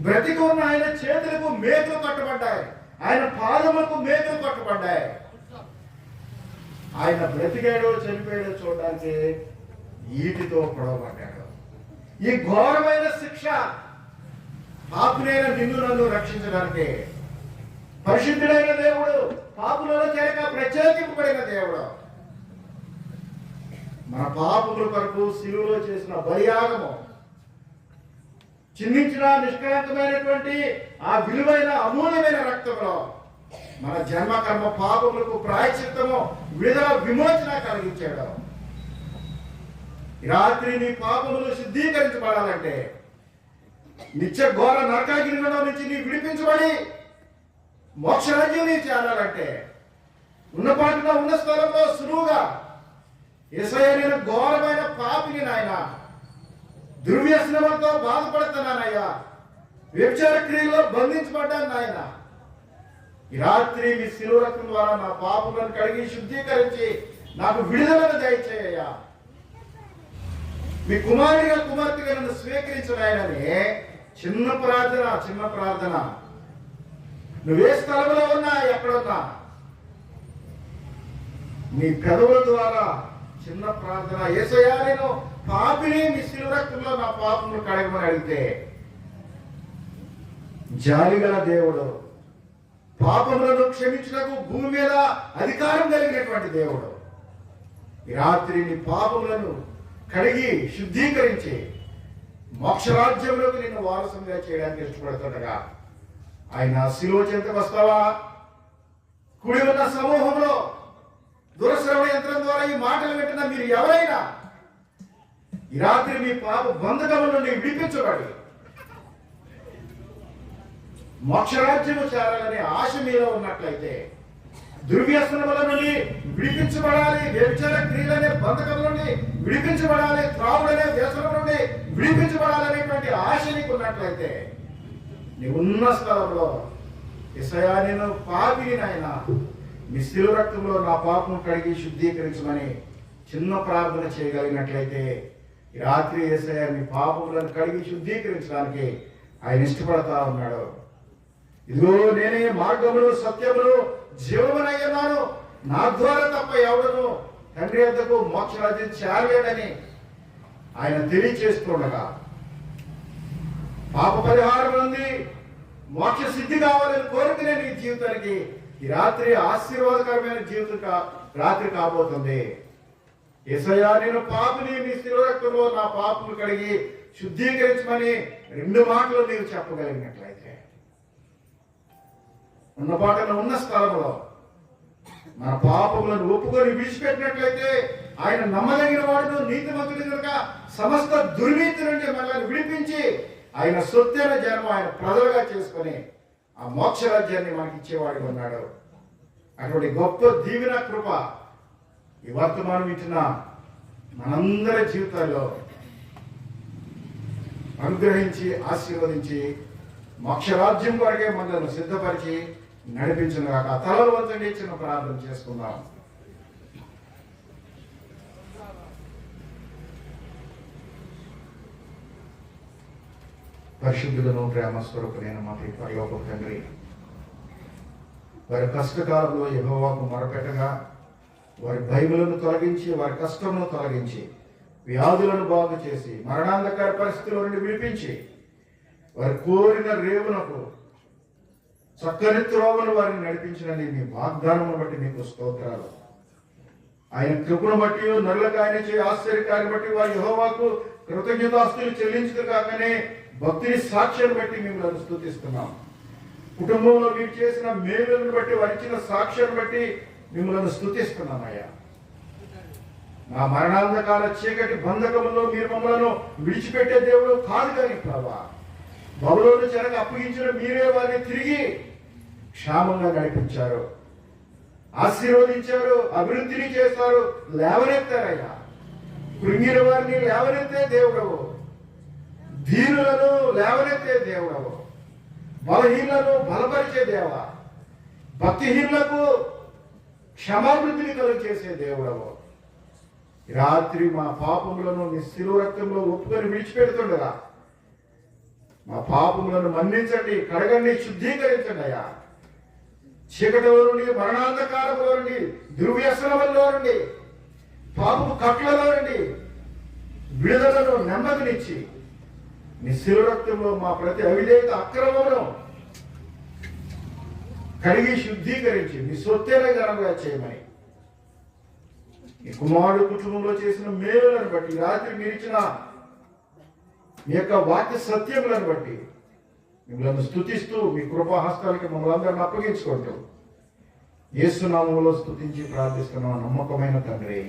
బ్రతికి ఉన్న ఆయన చేతులకు మేకులు కట్టబడ్డాయి, ఆయన పాదములకు మేకులు కట్టబడ్డాయి. ఆయన బ్రతికాడో చనిపోయాడో చూడడానికి ఈటితో పొడవబడ్డాడు. ఈ ఘోరమైన శిక్ష పాపులైన నిన్ను నన్ను రక్షించడానికి పరిశుద్ధుడైన దేవుడు, పాపులలో చేరక ప్రత్యేకింపబడిన దేవుడు మన పాపముల కొరకు శిలువలో చేసిన బలియాగము, చిందించిన నిష్కలంకమైనటువంటి ఆ విలువైన అమూల్యమైన రక్తంలో మన జన్మ కర్మ పాపములకు ప్రాయశ్చిత్తము, విడుదల, విమోచన కలిగించాడు. రాత్రి నీ పాపములు శుద్ధీకరించబడాలంటే, నిత్య ఘోర నరకాగ్నిగుండం నుంచి నీ విడిపించబడి మోక్షరాజ్యం నీ చేరాలంటే, ఉన్నపాటుగా ఉన్న స్థలంలో సులువుగా యేసయ్య నేను ఘోరమైన పాపిని నాయన, దుర్వ్యసనములతో బాధపడుతున్నానయ్యా, వ్యభిచార క్రియలో బంధించబడ్డాను నాయన, ఈ రాత్రి మీ శిలువ రక్తం ద్వారా నా పాపములను కడిగి శుద్ధీకరించి నాకు విడుదలను దయచేయ్యా, మీ కుమారుడిగా, కుమార్తెగా నన్ను స్వీకరించడాయనని చిన్న ప్రార్థన నువ్వే స్థలంలో ఉన్నా, ఎక్కడున్నా నీ పెదవుల ద్వారా చిన్న ప్రార్థన, యేసయ్యా నేను పాపిని, మీ శిలువ రక్తంలో నా పాపములు కడగమని అడిగితే, జాలిగల దేవుడు, పాపములను క్షమించుటకు భూమి మీద అధికారం కలిగినటువంటి దేవుడు ఈ రాత్రి నీ పాపములను కడిగి శుద్ధీకరించి మోక్షరాజ్యంలోకి నిన్ను వారసుగా చేయడానికి ఇష్టపడుతుండగా ఆయన శిలువ చెంతకు వస్తావా? కూడి ఉన్న సమూహంలో దూరశ్రవణ యంత్రం ద్వారా ఈ మాటలు వింటున్న మీరు ఎవరైనా ఈ రాత్రి మీ పాప బంధకముల నుండి విడిపించబడి మోక్షరాజ్యము చేరాలనే ఆశ మీలో ఉన్నట్లయితే దుర్వ్యసనముల నుండి విడిపించబడాలి, వ్యభిచార క్రియలనే బంధకముల నుండి విడిపించబడాలి, త్రాగుడనే వ్యసనం నుండి విడిపించబడాలనేటువంటి ఆశ నీకు ఉన్నట్లయితే నీ ఉన్న స్థలంలో యేసయ్యా నేను పాపిని నాయన, నీ శిలువ రక్తంలో నా పాపం కడిగి శుద్ధీకరించమని చిన్న ప్రార్థన చేయగలిగినట్లయితే ఈ రాత్రి యేసయ్యా మీ పాపములను కడిగి శుద్ధీకరించడానికి ఆయన ఇష్టపడతా ఉన్నాడు. ఇదిగో నేనే మార్గములు సత్యములు జీవమునయ్యున్నాను, నా ద్వారా తప్ప ఎవడను తండ్రి వద్దకు మోక్షరాజ్యం చేరలేడని ఆయన తెలియచేస్తుండగా, పాప పరిహారం ఉంది, మోక్ష సిద్ధి కావాలని కోరుకునే నీ జీవితానికి ఈ రాత్రి ఆశీర్వాదకరమైన రాత్రి కాబోతుంది. యేసయ్యా నేను పాపిని, నీ శిలువ రక్తంలో నా పాపములు కడిగి శుద్ధీకరించమని 2 మాటలు నీవు చెప్పగలిగినట్లయితే, ఉన్న పాటలో ఉన్న స్థలంలో మన పాపములను ఒప్పుకొని విడిచిపెట్టినట్లయితే ఆయన నమ్మదగిన వాడు, నీతిమంతుడు కనుక సమస్త దుర్నీతి నుండి మనల్ని విడిపించి ఆయన సొత్తైన జన్మ ఆయన ప్రజలుగా చేసుకొని ఆ మోక్ష రాజ్యాన్ని మనకి ఇచ్చేవాడు ఉన్నాడు. అటువంటి గొప్ప దీవెన కృప ఈ వర్తమానం ఇచ్చిన మనందరి జీవితాల్లో అనుగ్రహించి ఆశీర్వదించి మోక్షరాజ్యం కొరకే మనల్ని సిద్ధపరిచి నడిపించిన కాక తలలు వంచండి, చిన్న ప్రార్థన చేసుకుందాం. పరిశుద్ధులను ప్రేమ స్వరూపులైన మా పరలోకపు తండ్రి, వారి కష్టకాలంలో యెహోవాకు మొరపెట్టగా వారి భయములను తొలగించి, వారి కష్టమును తొలగించి, వ్యాధులను బాగు చేసి, మరణాంధకార పరిస్థితుల నుండి విడిపించి, వారి కోరిన రేవునకు చక్కని త్రోవను వారిని నడిపించిన మీ వాగ్దానమును బట్టి మీకు స్తోత్రాలు. ఆయన కృపను బట్టి, నరులకు ఆయన చేయ ఆశ్చర్యకాన్ని బట్టి వారి యెహోవాకు కృతజ్ఞతాస్తులు చెల్లించదు కాకనే భక్తిని సాక్ష్యాన్ని బట్టి మిమ్మల్ని స్తుతిస్తున్నాం. కుటుంబంలో మీరు చేసిన మేలులను బట్టి, వారు ఇచ్చిన సాక్ష్యాన్ని బట్టి మిమ్మల్ని స్తుతిస్తున్నాం. అయ్యా, మా మరణాంధకాల చీకటి బంధకములో మీరు మమ్మలను విడిచిపెట్టే దేవుడు కాదు. కానీ ప్రభా, బబులోను చెరకు అప్పగించిన మీరే వారిని తిరిగి క్షేమంగా నడిపించారు, ఆశీర్వదించారు, అభివృద్ధిని చేశారు, లేవనెత్తారయ్యా. కృంగిన వారిని లేవనెత్తే దేవుడవు, దీనులను లేవనెత్తే దేవుడవు, బలహీనులను బలపరిచే దేవ, భక్తిహీనులకు క్షమాభివృద్ధిని కలుగు చేసే దేవుడవు. రాత్రి మా పాపములను నీ శిలువ రక్తంలో ఒప్పుకొని విడిచిపెడుతుండగా మా పాపములను మన్నించండి, కడగండి, శుద్ధీకరించండి అయ్యా. చీకటిలో నుండి, మరణాంధకారంలో నుండి, దుర్వ్యసనములో నుండి, పాపపు కట్లలో నుండి విడుదలను నెమ్మదినిచ్చి నీ శిలువ రక్తంలో మా ప్రతి అవిధేయత అక్రమమును కడిగి శుద్ధీకరించి నీ సొత్తైన ఘనంగా చేయమని ఈ కుమారుడు కుటుంబంలో చేసిన మేలులను బట్టి, రాత్రి మీరు ఇచ్చిన మీ యొక్క వాక్య సత్యములను బట్టి మిమ్మల్ని స్తుతిస్తూ మీ కృపాహస్తాలకి మమ్మల్ని అందరిని అప్పగించుకుంటూ యేసు నామములో స్తుతించి ప్రార్థిస్తున్నాం నమ్మకమైన తండ్రి.